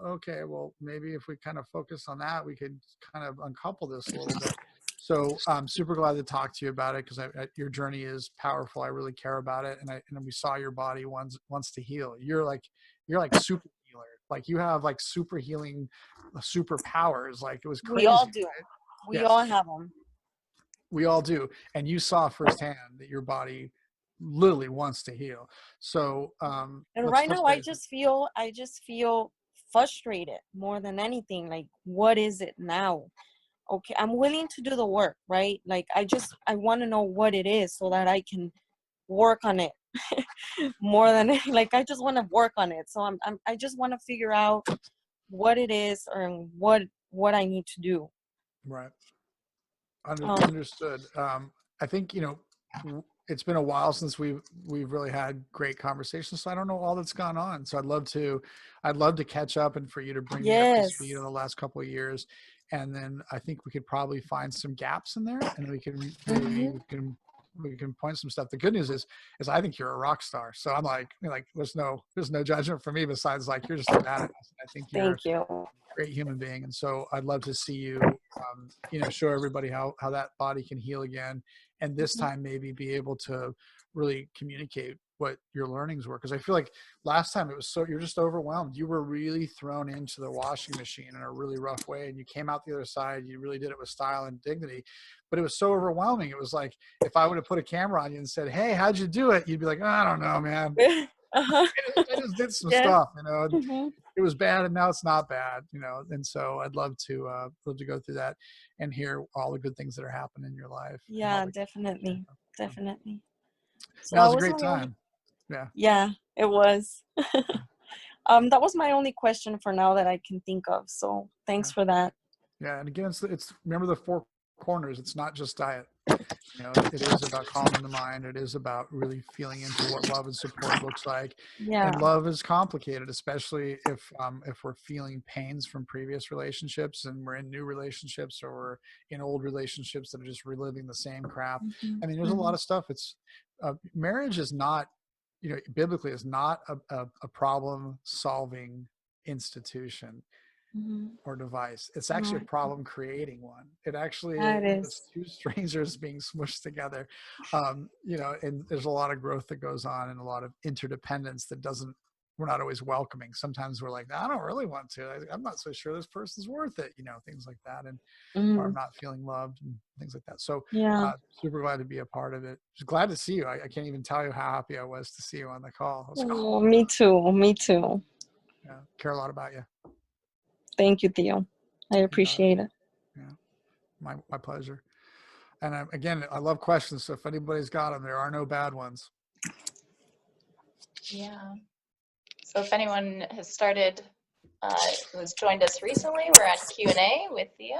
okay, well, maybe if we kind of focus on that, we could kind of uncouple this a little bit. So I'm super glad to talk to you about it, because your journey is powerful. I really care about it. And we saw your body wants to heal. You're like super healer. Like you have like super healing superpowers. Like it was crazy. We all do. Right? We all have them. We all do. And you saw firsthand that your body literally wants to heal. So, and right now I just feel frustrated more than anything. Like, what is it now? Okay, I'm willing to do the work, right? Like I want to know what it is so that I can work on it more than like I just want to work on it. So I just want to figure out what it is or what I need to do. Right. Understood. I think, you know, it's been a while since we've really had great conversations. So I don't know all that's gone on. So I'd love to catch up, and for you to bring me up to speed in the last couple of years. And then I think we could probably find some gaps in there, and we can point some stuff. The good news is I think you're a rock star. So I'm like there's no judgment for me besides like you're just a badass. I think you're a great human being. And so I'd love to see you, you know, show everybody how that body can heal again. And this time maybe be able to really communicate what your learnings were. Because I feel like last time it was you're just overwhelmed. You were really thrown into the washing machine in a really rough way, and you came out the other side. You really did it with style and dignity, but it was so overwhelming. It was like if I would have put a camera on you and said, hey, how'd you do it? You'd be like, oh, I don't know, man. I just did some stuff, you know. It was bad, and now it's not bad, you know. And so I'd love to go through that and hear all the good things that are happening in your life. Yeah, definitely. So that was a great time. Yeah, it was. That was my only question for now that I can think of. So thanks for that. Yeah, and again, it's remember the 4 corners. It's not just diet. You know, it is about calming the mind. It is about really feeling into what love and support looks like. Yeah. And love is complicated, especially if we're feeling pains from previous relationships, and we're in new relationships, or we're in old relationships that are just reliving the same crap. I mean, there's a lot of stuff. It's marriage is not, you know, biblically is not a problem solving institution or device. It's actually a problem creating one. It actually is 2 strangers being smushed together. You know, and there's a lot of growth that goes on, and a lot of interdependence that we're not always welcoming. Sometimes we're like, I don't really want to. I'm not so sure this person's worth it, you know, things like that. And or I'm not feeling loved and things like that. So super glad to be a part of it. Just glad to see you. I can't even tell you how happy I was to see you on the call. Oh, me too. Yeah, care a lot about you. Thank you, Theo. I appreciate it. Yeah, my pleasure. And again, I love questions. So if anybody's got them, there are no bad ones. Yeah. So if anyone has started, who has joined us recently, we're at Q&A with Theo.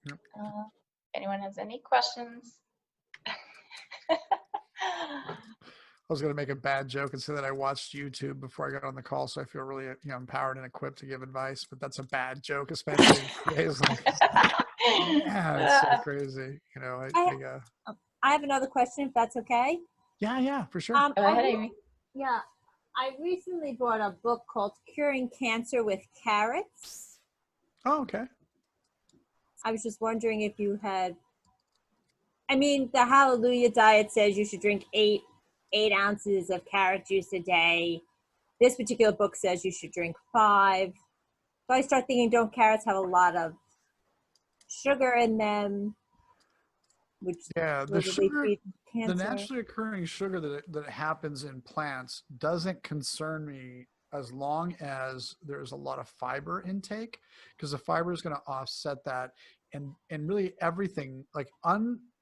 Yep. If anyone has any questions. I was going to make a bad joke and say that I watched YouTube before I got on the call, so I feel really empowered and equipped to give advice. But that's a bad joke, especially in today's like, yeah, it's so crazy. I have another question, if that's okay. Yeah, for sure. Go ahead, Amy. Yeah, I recently bought a book called Curing Cancer with Carrots. Oh, okay. I was just wondering if you had, I mean, the Hallelujah diet says you should drink 8 ounces of carrot juice a day. This particular book says you should drink 5. So I start thinking, don't carrots have a lot of sugar in them? Which The sugar, cancer? the naturally occurring sugar that happens in plants doesn't concern me as long as there's a lot of fiber intake, because the fiber is going to offset that, and really everything like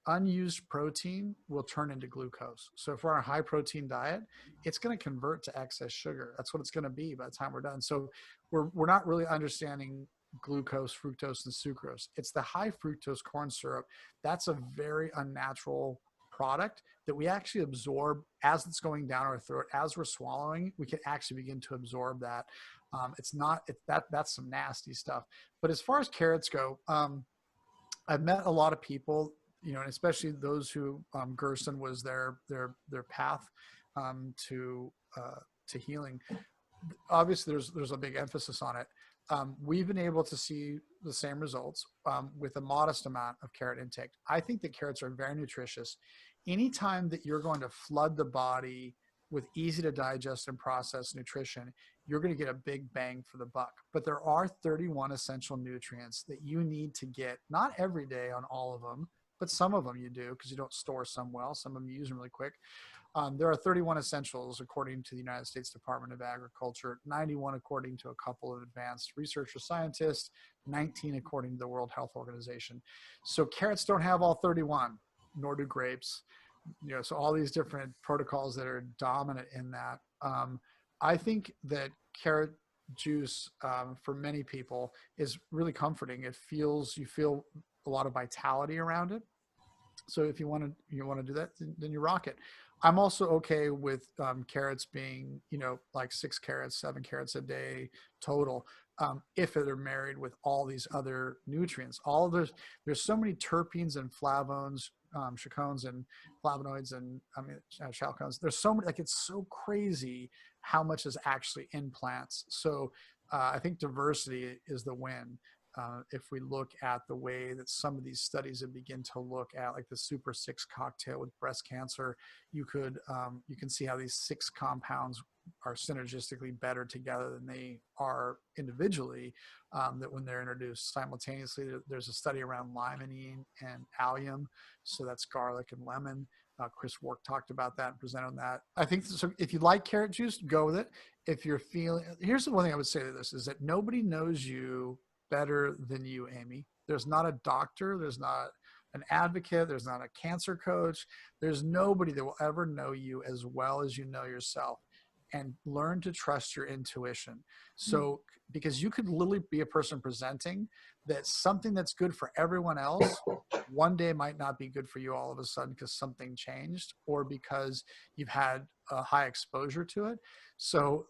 unused protein will turn into glucose. So if we're on a high protein diet, it's going to convert to excess sugar. That's what it's going to be by the time we're done. So we're not really understanding glucose, fructose, and sucrose. It's the high fructose corn syrup. That's a very unnatural product that we actually absorb as it's going down our throat. As we're swallowing, we can actually begin to absorb that. That's some nasty stuff. But as far as carrots go, I've met a lot of people, and especially those who Gerson was their path to healing. Obviously, there's a big emphasis on it. We've been able to see the same results with a modest amount of carrot intake. I think that carrots are very nutritious. Anytime that you're going to flood the body with easy to digest and process nutrition, you're going to get a big bang for the buck. But there are 31 essential nutrients that you need to get, not every day on all of them, but some of them you do because you don't store some well. Some of them you use them really quick. There are 31 essentials according to the United States Department of Agriculture, 91 according to a couple of advanced researcher scientists, 19 according to the World Health Organization. So carrots don't have all 31, nor do grapes. So all these different protocols that are dominant in that. I think that carrot juice for many people is really comforting. You feel a lot of vitality around it. So if you want to do that, then you rock it. I'm also okay with carrots being, like 6 carrots, 7 carrots a day total, if they're married with all these other nutrients. There's so many terpenes and flavones, chacones and flavonoids and chalcones. There's so many, it's so crazy how much is actually in plants. So I think diversity is the win. If we look at the way that some of these studies have begin to look at, like the Super 6 cocktail with breast cancer, you can see how these 6 compounds are synergistically better together than they are individually, that when they're introduced simultaneously. There's a study around limonene and allium, so that's garlic and lemon. Chris Wark talked about that and presented on that. I think so. If you like carrot juice, go with it. If you're here's the one thing I would say to this is that nobody knows you better than you, Amy. There's not a doctor, there's not an advocate, there's not a cancer coach, there's nobody that will ever know you as well as you know yourself. And learn to trust your intuition. So, because you could literally be a person presenting that something that's good for everyone else one day might not be good for you all of a sudden because something changed or because you've had a high exposure to it. So,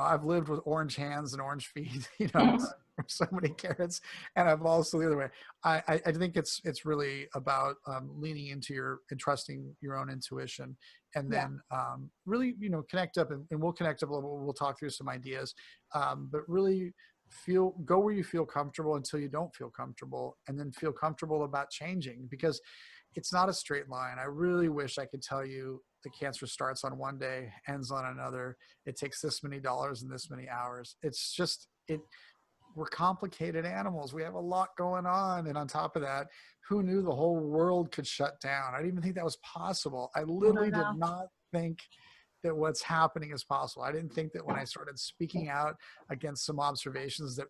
I've lived with orange hands and orange feet, so many carrots. And I've also the other way. I think it's really about leaning into and trusting your own intuition, and then really, connect up and we'll connect up a little. We'll talk through some ideas, but really go where you feel comfortable until you don't feel comfortable, and then feel comfortable about changing, because it's not a straight line. I really wish I could tell you the cancer starts on one day, ends on another. It takes this many dollars and this many hours. It's just, we're complicated animals. We have a lot going on. And on top of that, who knew the whole world could shut down? I didn't even think that was possible. I literally did not think that what's happening is possible. I didn't think that when I started speaking out against some observations that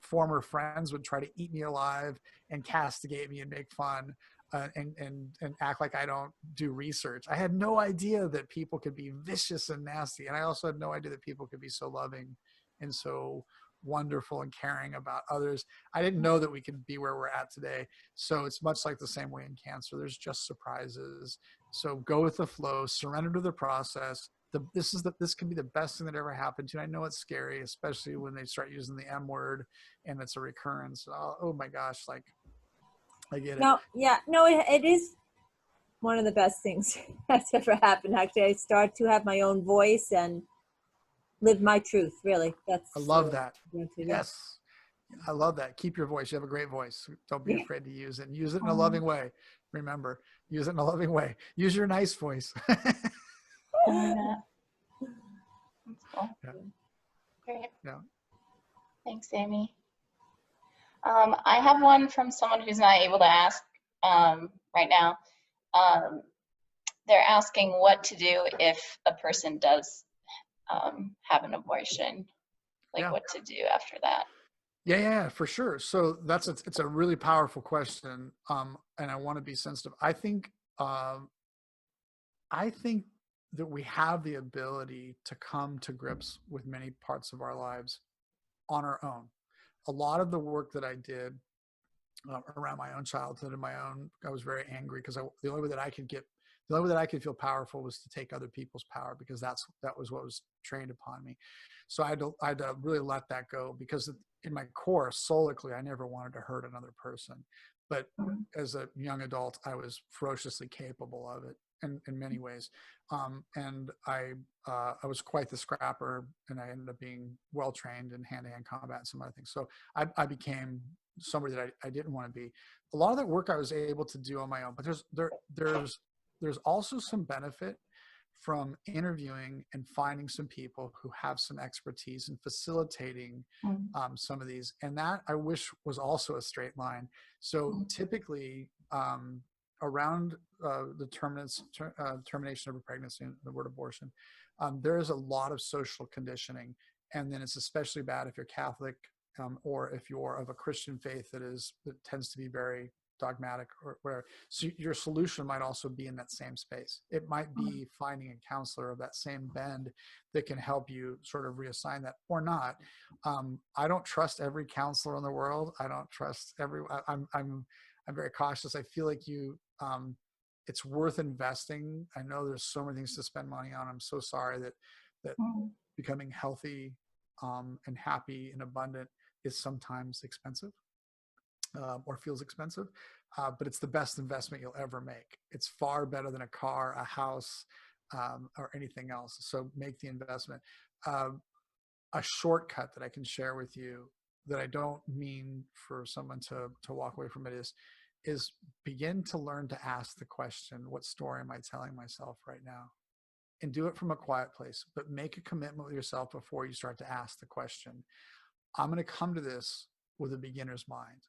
former friends would try to eat me alive and castigate me and make fun and act like I don't do research. I had no idea that people could be vicious and nasty. And I also had no idea that people could be so loving and so wonderful and caring about others. I didn't know that we could be where we're at today. So it's much like the same way in cancer. There's just surprises. So go with the flow, surrender to the process. This can be the best thing that ever happened to you. I know it's scary, especially when they start using the M word and it's a recurrence. Oh my gosh, like I get it. No, yeah, no, it is one of the best things that's ever happened. Actually, I start to have my own voice and live my truth. Really, that's. I love that. Yes, I love that. Keep your voice. You have a great voice. Don't be afraid to use it. And use it in a loving way. Remember, use it in a loving way. Use your nice voice. That's cool. Yeah. Great. Yeah. Thanks, Amy. I have one from someone who's not able to ask right now. They're asking what to do if a person does have an abortion, like what to do after that. Yeah, for sure. So it's a really powerful question, and I want to be sensitive. I think that we have the ability to come to grips with many parts of our lives on our own. A lot of the work that I did around my own childhood and I was very angry because the only way that I could feel powerful was to take other people's power, because that was what was trained upon me. So I had to really let that go, because in my core, solically, I never wanted to hurt another person. But as a young adult, I was ferociously capable of it in many ways. And I was quite the scrapper, and I ended up being well-trained in hand-to-hand combat and some other things. So I became somebody that I didn't want to be. A lot of that work I was able to do on my own, but there's also some benefit from interviewing and finding some people who have some expertise in facilitating some of these. And that I wish was also a straight line. So typically around the termination of a pregnancy, the word abortion, there is a lot of social conditioning. And then it's especially bad if you're Catholic or if you're of a Christian faith that tends to be very dogmatic or whatever. So your solution might also be in that same space. It might be finding a counselor of that same bend that can help you sort of reassign that or not. I don't trust every counselor in the world. I don't trust I'm very cautious. I feel like it's worth investing. I know there's so many things to spend money on. I'm so sorry that becoming healthy and happy and abundant is sometimes expensive. Or feels expensive, but it's the best investment you'll ever make. It's far better than a car, a house, or anything else. So make the investment. A shortcut that I can share with you that I don't mean for someone to walk away from it is begin to learn to ask the question, what story am I telling myself right now? And do it from a quiet place, but make a commitment with yourself before you start to ask the question. I'm going to come to this with a beginner's mind.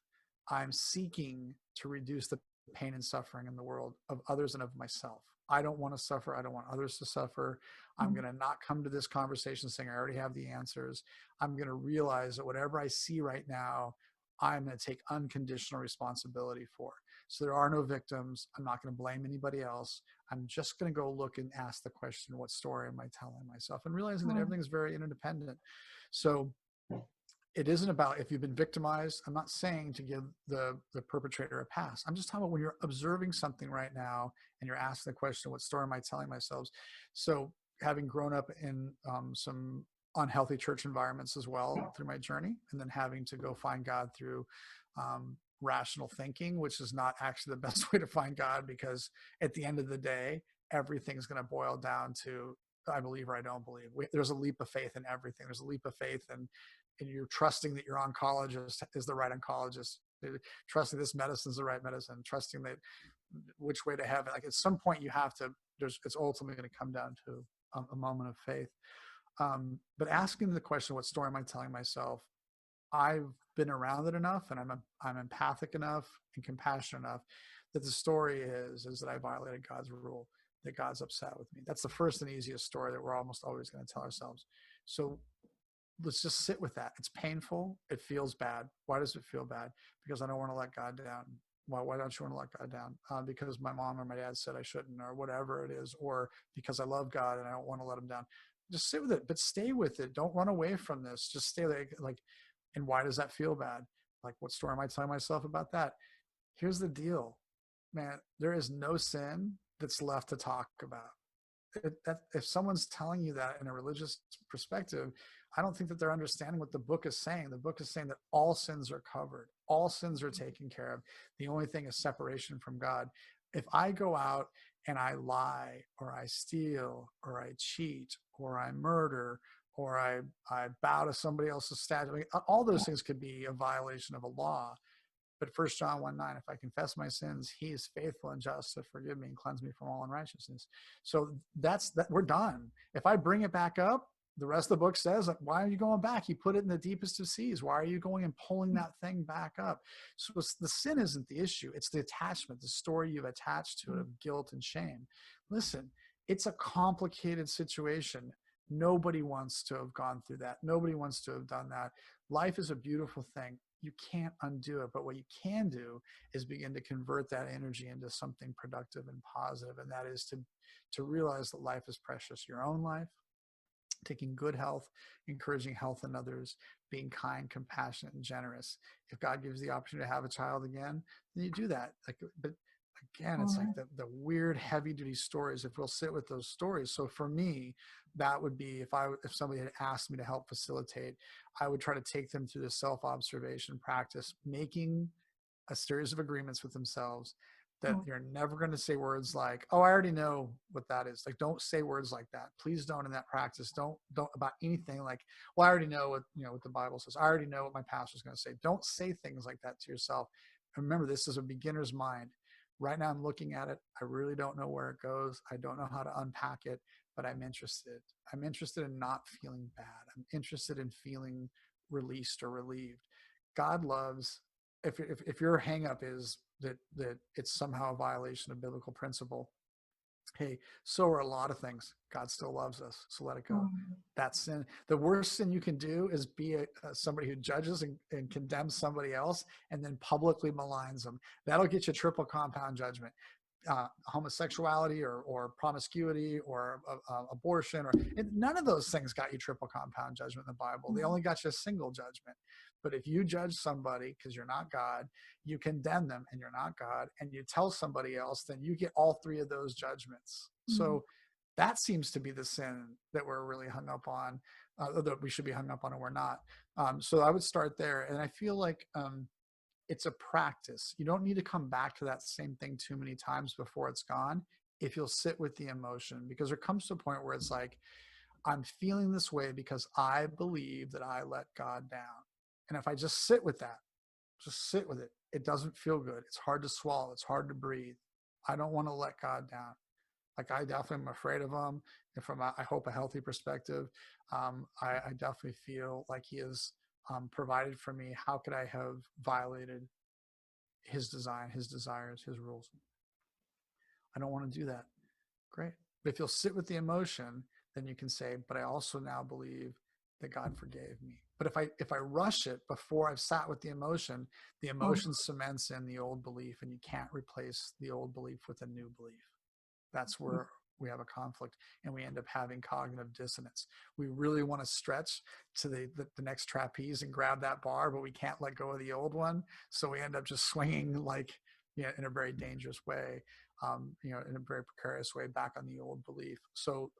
I'm seeking to reduce the pain and suffering in the world of others and of myself. I don't want to suffer. I don't want others to suffer. I'm going to not come to this conversation saying I already have the answers. I'm going to realize that whatever I see right now, I'm going to take unconditional responsibility for. So there are no victims. I'm not going to blame anybody else. I'm just going to go look and ask the question, what story am I telling myself? And realizing that everything's very interdependent. So it isn't about if you've been victimized. I'm not saying to give the perpetrator a pass. I'm just talking about when you're observing something right now and you're asking the question, what story am I telling myself? So having grown up in some unhealthy church environments as well through my journey, and then having to go find God through rational thinking, which is not actually the best way to find God, because at the end of the day, everything's going to boil down to I believe or I don't believe. There's a leap of faith in everything. There's a leap of faith and you're trusting that your oncologist is the right oncologist, trusting this medicine is the right medicine, trusting that which way to heaven. Like at some point you have to, it's ultimately going to come down to a moment of faith. But asking the question, what story am I telling myself? I've been around it enough and I'm empathic enough and compassionate enough that the story is that I violated God's rule, that God's upset with me. That's the first and easiest story that we're almost always going to tell ourselves. So let's just sit with that. It's painful. It feels bad. Why does it feel bad? Because I don't want to let God down. Why don't you want to let God down? Because my mom or my dad said I shouldn't, or whatever it is, or because I love God and I don't want to let him down. Just sit with it, but stay with it. Don't run away from this. Just stay there. Like, and why does that feel bad? Like, what story am I telling myself about that? Here's the deal, man. There is no sin that's left to talk about. If someone's telling you that in a religious perspective, I don't think that they're understanding what the book is saying. The book is saying that all sins are covered. All sins are taken care of. The only thing is separation from God. If I go out and I lie, or I steal, or I cheat, or I murder, or I bow to somebody else's statue, I mean, all those things could be a violation of a law. But 1 John 1:9, if I confess my sins, he is faithful and just to forgive me and cleanse me from all unrighteousness. So that's that. We're done. If I bring it back up, the rest of the book says, why are you going back? You put it in the deepest of seas. Why are you going and pulling that thing back up? So the sin isn't the issue. It's the attachment, the story you've attached to it of guilt and shame. Listen, it's a complicated situation. Nobody wants to have gone through that. Nobody wants to have done that. Life is a beautiful thing. You can't undo it, but what you can do is begin to convert that energy into something productive and positive, and that is to realize that life is precious. Your own life, taking good health, encouraging health in others, being kind, compassionate, and generous. If God gives the opportunity to have a child again, then you do that. But again, it's like the weird heavy-duty stories. If we'll sit with those stories. So for me, that would be if somebody had asked me to help facilitate, I would try to take them through the self-observation practice, making a series of agreements with themselves that you're never going to say words like, oh, I already know what that is. Like, don't say words like that. Please don't in that practice. Don't about anything like, well, I already know what the Bible says. I already know what my pastor's going to say. Don't say things like that to yourself. And remember, this is a beginner's mind. Right now I'm looking at it. I really don't know where it goes. I don't know how to unpack it, but I'm interested. I'm interested in not feeling bad. I'm interested in feeling released or relieved. God loves, if your hang up is that it's somehow a violation of biblical principle, hey, so are a lot of things. God still loves us, so let it go. That's sin. The worst sin you can do is be somebody who judges and condemns somebody else and then publicly maligns them. That'll get you triple compound judgment. Homosexuality or promiscuity or abortion, none of those things got you triple compound judgment in the Bible. They only got you a single judgment. But if you judge somebody because you're not God, you condemn them and you're not God, and you tell somebody else, then you get all three of those judgments. So that seems to be the sin that we're really hung up on, that we should be hung up on, and we're not. So I would start there. And I feel like it's a practice. You don't need to come back to that same thing too many times before it's gone, if you'll sit with the emotion, because there comes to a point where it's like, I'm feeling this way because I believe that I let God down. And if I just sit with that, just sit with it, it doesn't feel good. It's hard to swallow. It's hard to breathe. I don't want to let God down. Like, I definitely am afraid of him. And from, I hope, a healthy perspective, I definitely feel like he has provided for me. How could I have violated his design, his desires, his rules? I don't want to do that. Great. But if you'll sit with the emotion, then you can say, but I also now believe that God forgave me. But if I rush it before I've sat with the emotion cements in the old belief, and you can't replace the old belief with a new belief. That's where we have a conflict, and we end up having cognitive dissonance. We really want to stretch to the next trapeze and grab that bar, but we can't let go of the old one. So we end up just swinging in a very dangerous way, in a very precarious way back on the old belief. So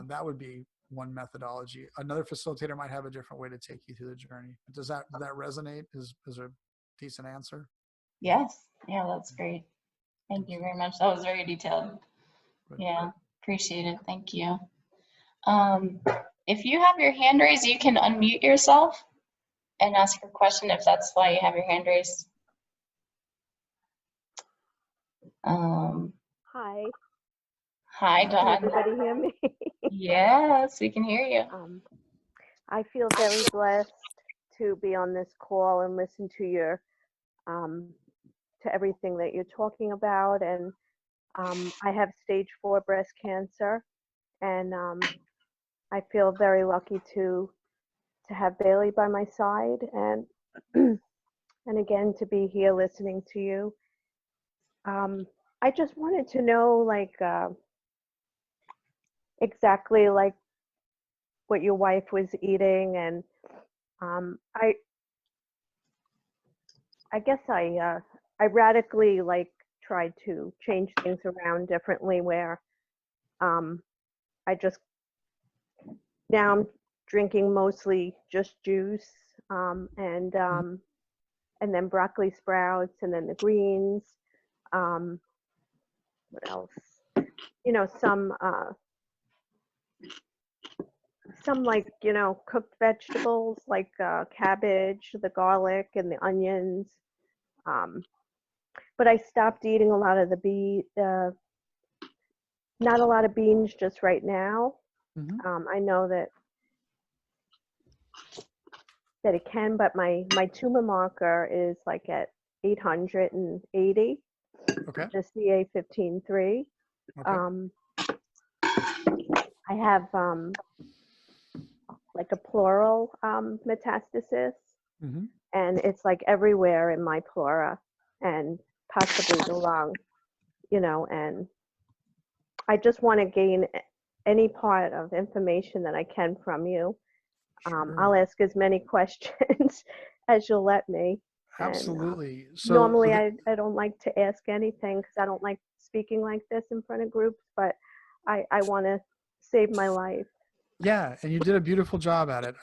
that would be one methodology. Another facilitator might have a different way to take you through the journey. Does that resonate? Is a decent answer? Yes. Yeah, that's great. Thank you very much. That was very detailed. Good. Yeah, appreciate it. Thank you. If you have your hand raised, you can unmute yourself and ask your question if that's why you have your hand raised. Hi. Hi, Dawn. Can everybody hear me? Yes, we can hear you. I feel very blessed to be on this call and listen to your to everything that you're talking about. And I have stage 4 breast cancer, and I feel very lucky to to have Bailey by my side, and and again to be here listening to you. I just wanted to know, like, exactly like what your wife was eating, and I guess I radically like tried to change things around differently, where I just now I'm drinking mostly just juice, and then broccoli sprouts, and then the greens. What else? You know, some like, you know, cooked vegetables like cabbage, the garlic, and the onions. But I stopped eating a lot of not a lot of beans just right now. I know that it can, but my tumor marker is like at 880. Okay. The CA15-3. Okay. I have like a pleural metastasis, and it's like everywhere in my pleura and possibly the lung, you know, and I just want to gain any part of information that I can from you. I'll ask as many questions as you'll let me. Absolutely. And, normally I don't like to ask anything because I don't like speaking like this in front of groups, but I want to save my life. Yeah, and you did a beautiful job at it.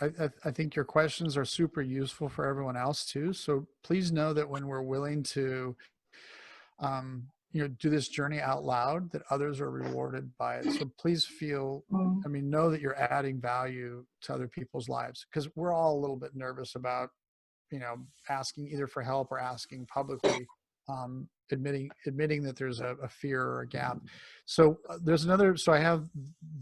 I think your questions are super useful for everyone else too. So please know that when we're willing to, you know, do this journey out loud, that others are rewarded by it. So please feel, I mean, know that you're adding value to other people's lives, because we're all a little bit nervous about, you know, asking either for help or asking publicly, admitting that there's a fear or a gap. So there's another, so I have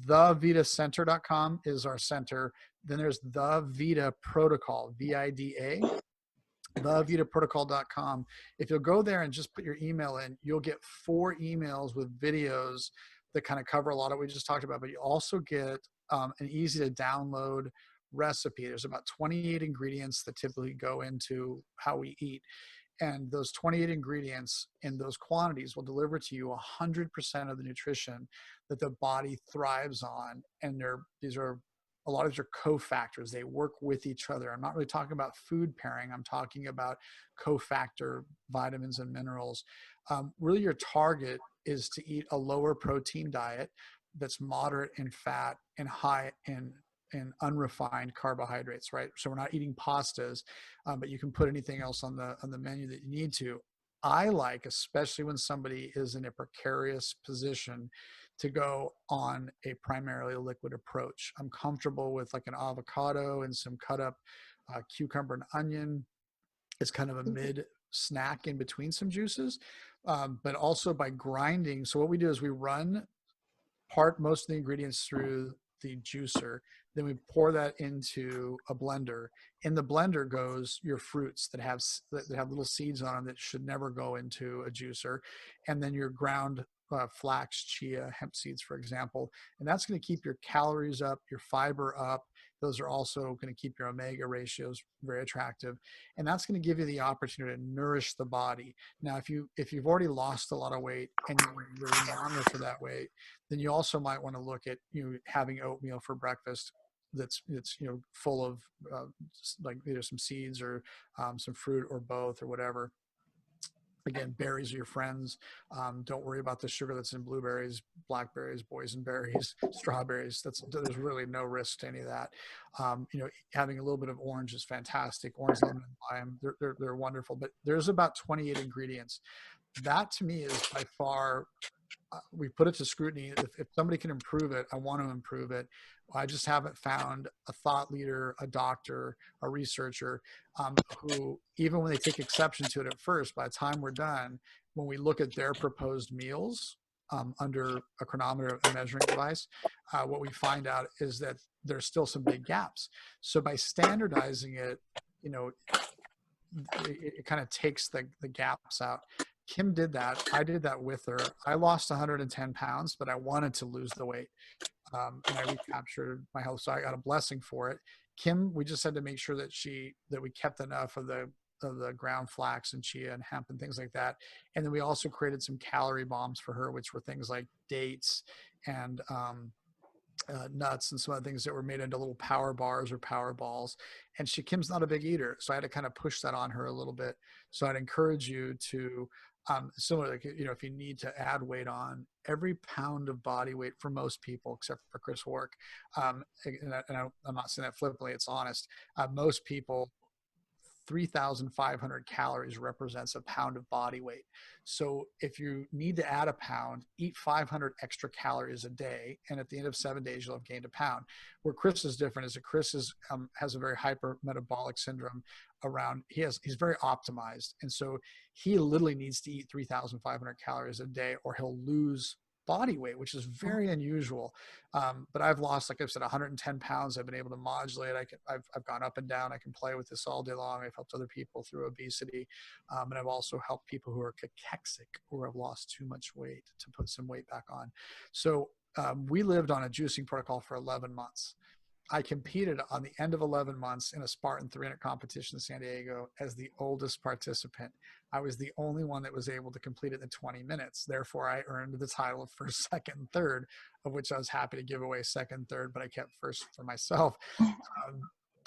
thevidacenter.com is our center. Then there's the Vida Protocol, VIDA, thevidaprotocol.com. If you'll go there and just put your email in, you'll get 4 emails with videos that kind of cover a lot of what we just talked about, but you also get an easy to download recipe. There's about 28 ingredients that typically go into how we eat. And those 28 ingredients in those quantities will deliver to you 100% of the nutrition that the body thrives on. And these are a lot of these are cofactors. They work with each other. I'm not really talking about food pairing. I'm talking about cofactor vitamins and minerals. Really, your target is to eat a lower protein diet that's moderate in fat and high in unrefined carbohydrates, right? So we're not eating pastas, but you can put anything else on the menu that you need to. I like, especially when somebody is in a precarious position, to go on a primarily liquid approach. I'm comfortable with like an avocado and some cut up cucumber and onion. It's kind of a mid snack in between some juices, but also by grinding. So what we do is we run most of the ingredients through the juicer. Then we pour that into a blender. In the blender goes your fruits that have little seeds on them that should never go into a juicer. And then your ground flax, chia, hemp seeds, for example. And that's going to keep your calories up, your fiber up. Those are also going to keep your omega ratios very attractive. And that's going to give you the opportunity to nourish the body. Now, if you've already lost a lot of weight and you really monitor that weight, then you also might want to look at, you know, having oatmeal for breakfast that's you know, full of like either some seeds or some fruit or both or whatever. Again, berries are your friends. Don't worry about the sugar that's in blueberries, blackberries, boysenberries, strawberries. There's really no risk to any of that. You know, having a little bit of orange is fantastic. Orange, lemon, and lime, they're wonderful. But there's about 28 ingredients. That to me is by far, we put it to scrutiny. If somebody can improve it, I want to improve it. I just haven't found a thought leader, a doctor, a researcher who, even when they take exception to it at first, by the time we're done, when we look at their proposed meals under a chronometer, a measuring device, what we find out is that there's still some big gaps. So by standardizing it, you know, it kind of takes the gaps out. Kim did that. I did that with her. I lost 110 pounds, but I wanted to lose the weight. And I recaptured my health. So I got a blessing for it. Kim, we just had to make sure that we kept enough of the ground flax and chia and hemp and things like that. And then we also created some calorie bombs for her, which were things like dates and nuts and some other things that were made into little power bars or power balls. And Kim's not a big eater, so I had to kind of push that on her a little bit. So I'd encourage you to, similar, if you need to add weight on, every pound of body weight for most people, except for Chris Wark, and I'm not saying that flippantly, it's honest, most people, 3,500 calories represents a pound of body weight. So if you need to add a pound, eat 500 extra calories a day, and at the end of 7 days, you'll have gained a pound. Where Chris is different is that Chris has a very hypermetabolic syndrome around. He's very optimized, and so he literally needs to eat 3,500 calories a day, or he'll lose body weight, which is very unusual. But I've lost, like I've said, 110 pounds. I've been able to modulate. I've gone up and down. I can play with this all day long. I've helped other people through obesity. And I've also helped people who are cachexic or have lost too much weight to put some weight back on. So we lived on a juicing protocol for 11 months. I competed on the end of 11 months in a Spartan 300 competition in San Diego as the oldest participant. I was the only one that was able to complete it in 20 minutes. Therefore, I earned the title of first, second, and third, of which I was happy to give away second, third, but I kept first for myself.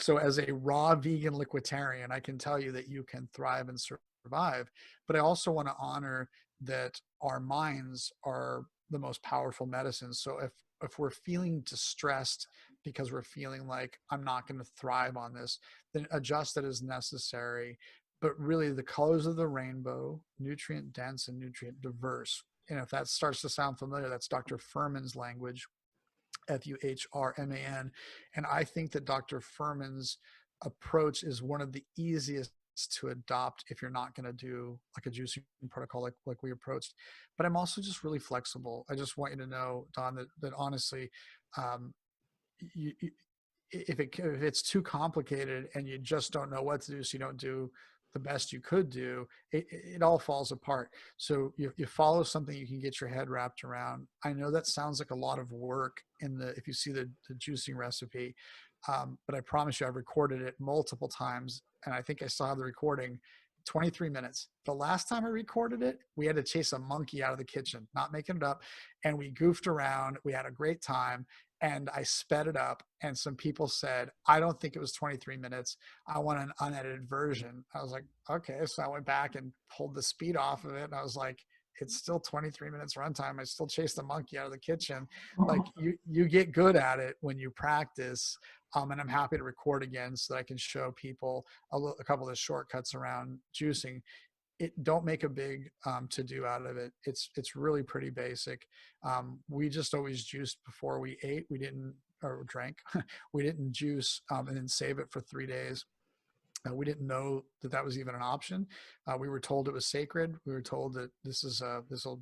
So as a raw vegan liquiditarian, I can tell you that you can thrive and survive. But I also want to honor that our minds are the most powerful medicine. So if we're feeling distressed because we're feeling like I'm not going to thrive on this, then adjust it as necessary. But really, the colors of the rainbow, nutrient dense and nutrient diverse. And if that starts to sound familiar, that's Dr. Fuhrman's language, Fuhrman. And I think that Dr. Fuhrman's approach is one of the easiest to adopt if you're not going to do like a juicing protocol like we approached. But I'm also just really flexible. I just want you to know, Don, that honestly, if it's too complicated and you just don't know what to do, so you don't do the best you could do, it all falls apart. So you follow something you can get your head wrapped around. I know that sounds like a lot of work if you see the juicing recipe, but I promise you, I've recorded it multiple times, and I think I still have the recording. 23 minutes. The last time I recorded it, we had to chase a monkey out of the kitchen, not making it up. And we goofed around. We had a great time. And I sped it up. And some people said, I don't think it was 23 minutes. I want an unedited version. I was like, okay. So I went back and pulled the speed off of it. And I was like, it's still 23 minutes runtime. I still chased the monkey out of the kitchen. Like you get good at it when you practice. And I'm happy to record again so that I can show people a couple of the shortcuts around juicing. Don't make a big to-do out of it. It's really pretty basic. We just always juiced before we ate. We didn't, or drank. We didn't juice and then save it for 3 days. We didn't know that was even an option. We were told it was sacred. We were told that this will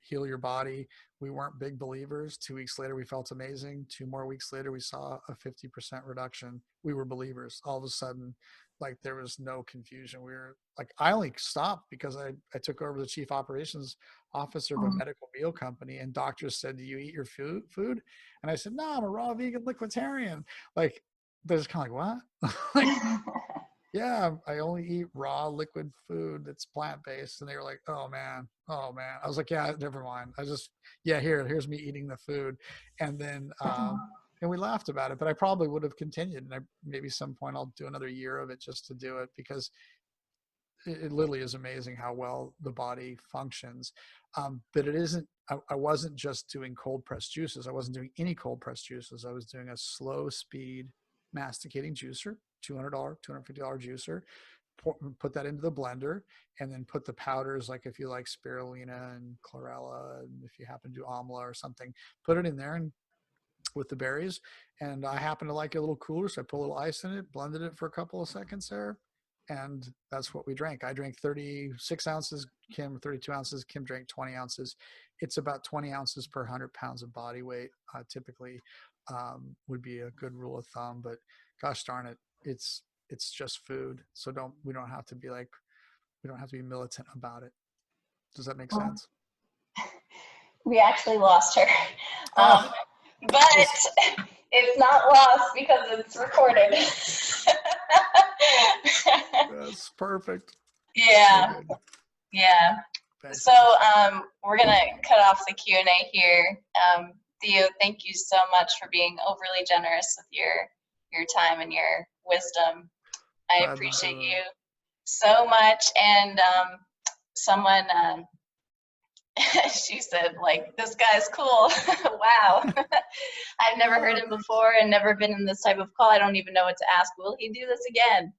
heal your body. We weren't big believers. 2 weeks later, we felt amazing. 2 more weeks later, we saw a 50% reduction. We were believers. All of a sudden, like, there was no confusion. We were like, I only stopped because I took over the chief operations officer of a medical meal company, and doctors said, do you eat your food? And I said, no, I'm a raw vegan liquiditarian. Like, they're just kind of like, what? Like, yeah, I only eat raw liquid food that's plant-based. And they were like, oh man. I was like, yeah, never mind. Here's me eating the food. And then, and we laughed about it, but I probably would have continued. And maybe some point I'll do another year of it just to do it, because it literally is amazing how well the body functions. But it isn't, I wasn't just doing cold pressed juices. I wasn't doing any cold pressed juices. I was doing a slow speed masticating juicer, $200, $250 juicer, put that into the blender, and then put the powders, like if you like spirulina and chlorella, and if you happen to do amla or something, put it in there and with the berries. And I happen to like it a little cooler, so I put a little ice in it, blended it for a couple of seconds there, and that's what we drank. I drank 36 ounces, Kim 32 ounces, Kim drank 20 ounces. It's about 20 ounces per 100 pounds of body weight, typically would be a good rule of thumb. But gosh darn it, it's just food. So we don't have to be militant about it. Does that make sense? We actually lost her. But It's not lost because it's recorded. That's perfect. Yeah, So good. yeah. So Fantastic. we're gonna cut off the Q&A here. Theo, thank you so much for being overly generous with your time and your wisdom. I Glad to appreciate do you it. so much. And someone, she said, like, this guy's cool. Wow. I've never heard him before and never been in this type of call. I don't even know what to ask. Will he do this again?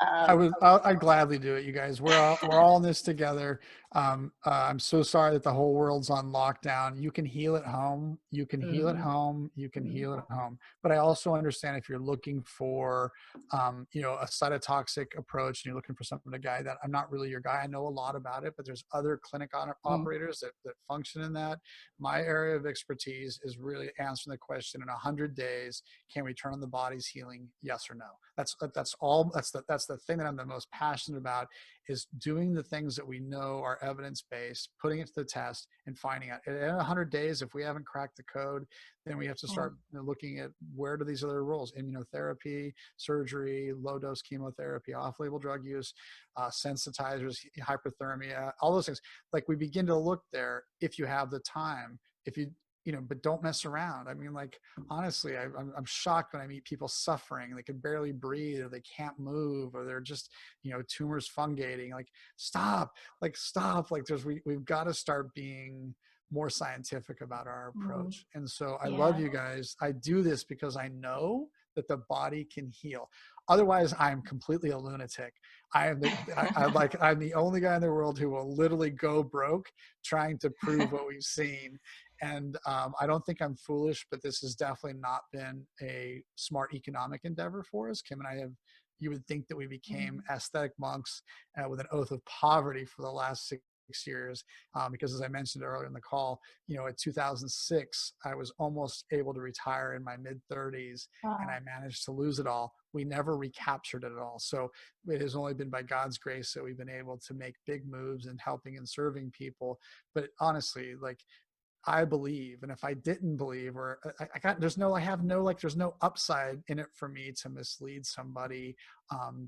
I'd gladly do it, you guys. We're all in this together. I'm so sorry that the whole world's on lockdown. You can heal at home. You can heal at home. You can heal at home. But I also understand if you're looking for, you know, a cytotoxic approach and you're looking for something, a guy that I'm not really your guy. I know a lot about it, but there's other clinic operators that function in that. My area of expertise is really answering the question in 100 days, can we turn on the body's healing? Yes or no? That's the thing that I'm the most passionate about, is doing the things that we know are evidence-based, putting it to the test and finding out. In 100 days, if we haven't cracked the code, then we have to start looking at where do these other roles, immunotherapy, surgery, low-dose chemotherapy, off-label drug use, sensitizers, hyperthermia, all those things. Like, we begin to look there if you have the time, if you know, but don't mess around. I mean, like, honestly, I'm shocked when I meet people suffering. They can barely breathe, or they can't move, or they're just, you know, tumors fungating. Like, stop. Like, we've got to start being more scientific about our approach. And so I love you guys. I do this because I know that the body can heal. Otherwise, I'm completely a lunatic. I'm the only guy in the world who will literally go broke trying to prove what we've seen. And I don't think I'm foolish, but this has definitely not been a smart economic endeavor for us. Kim and I have, you would think that we became aesthetic monks with an oath of poverty for the last 6 years, because as I mentioned earlier in the call, you know, in 2006, I was almost able to retire in my mid 30s, and I managed to lose it all. We never recaptured it at all. So it has only been by God's grace that we've been able to make big moves in helping and serving people. But honestly, like, I believe, and if I didn't believe, or there's no upside in it for me to mislead somebody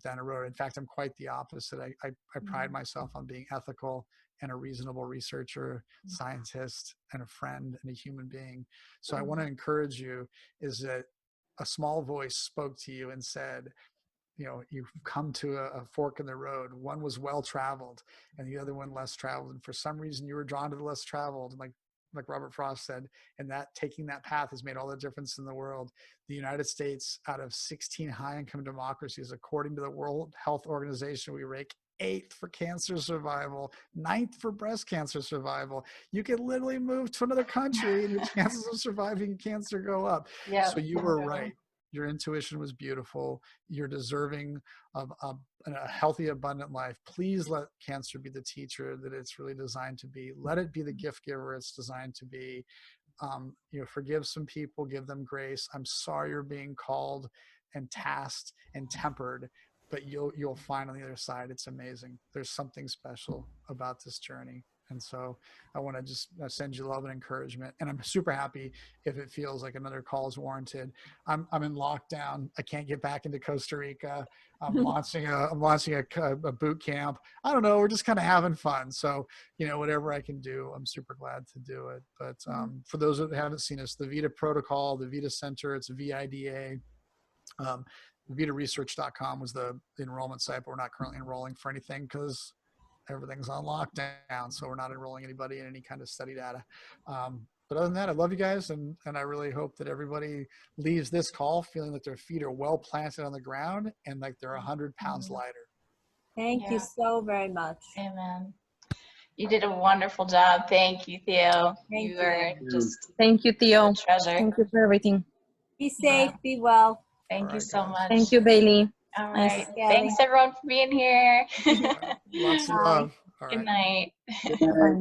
down a road. In fact, I'm quite the opposite. I pride myself on being ethical and a reasonable researcher, scientist, and a friend and a human being. So I want to encourage you, is that a small voice spoke to you and said, you know, you've come to a fork in the road. One was well-traveled and the other one less traveled. And for some reason you were drawn to the less traveled. And like Robert Frost said, and that taking that path has made all the difference in the world. The United States, out of 16 high-income democracies, according to the World Health Organization, we rank 8th for cancer survival, 9th for breast cancer survival. You can literally move to another country and your chances of surviving cancer go up. So you were right. Your intuition was beautiful. You're deserving of a healthy, abundant life. Please let cancer be the teacher that it's really designed to be. Let it be the gift giver it's designed to be. You know, forgive some people, give them grace. I'm sorry you're being called and tasked and tempered, but you'll find on the other side, it's amazing. There's something special about this journey. And so I want to just send you love and encouragement. And I'm super happy if it feels like another call is warranted. I'm in lockdown. I can't get back into Costa Rica. I'm launching a boot camp. I don't know. We're just kind of having fun. So, you know, whatever I can do, I'm super glad to do it. But for those that haven't seen us, the Vida Protocol, the Vida Center, it's VIDA. VidaResearch.com was the enrollment site, but we're not currently enrolling for anything because everything's on lockdown, so we're not enrolling anybody in any kind of study data. But other than that, I love you guys, and I really hope that everybody leaves this call feeling that their feet are well planted on the ground and like they're 100 pounds lighter. Thank you so very much. Amen. You did a wonderful job. Thank you, Theo. Thank are just Thank you, Theo. a treasure. Thank you for everything. Be safe, be well. Thank you so much. Thank you, Bailey. All Nice. right. Thanks everyone for being here. Lots of love. All right. Good night. Bye.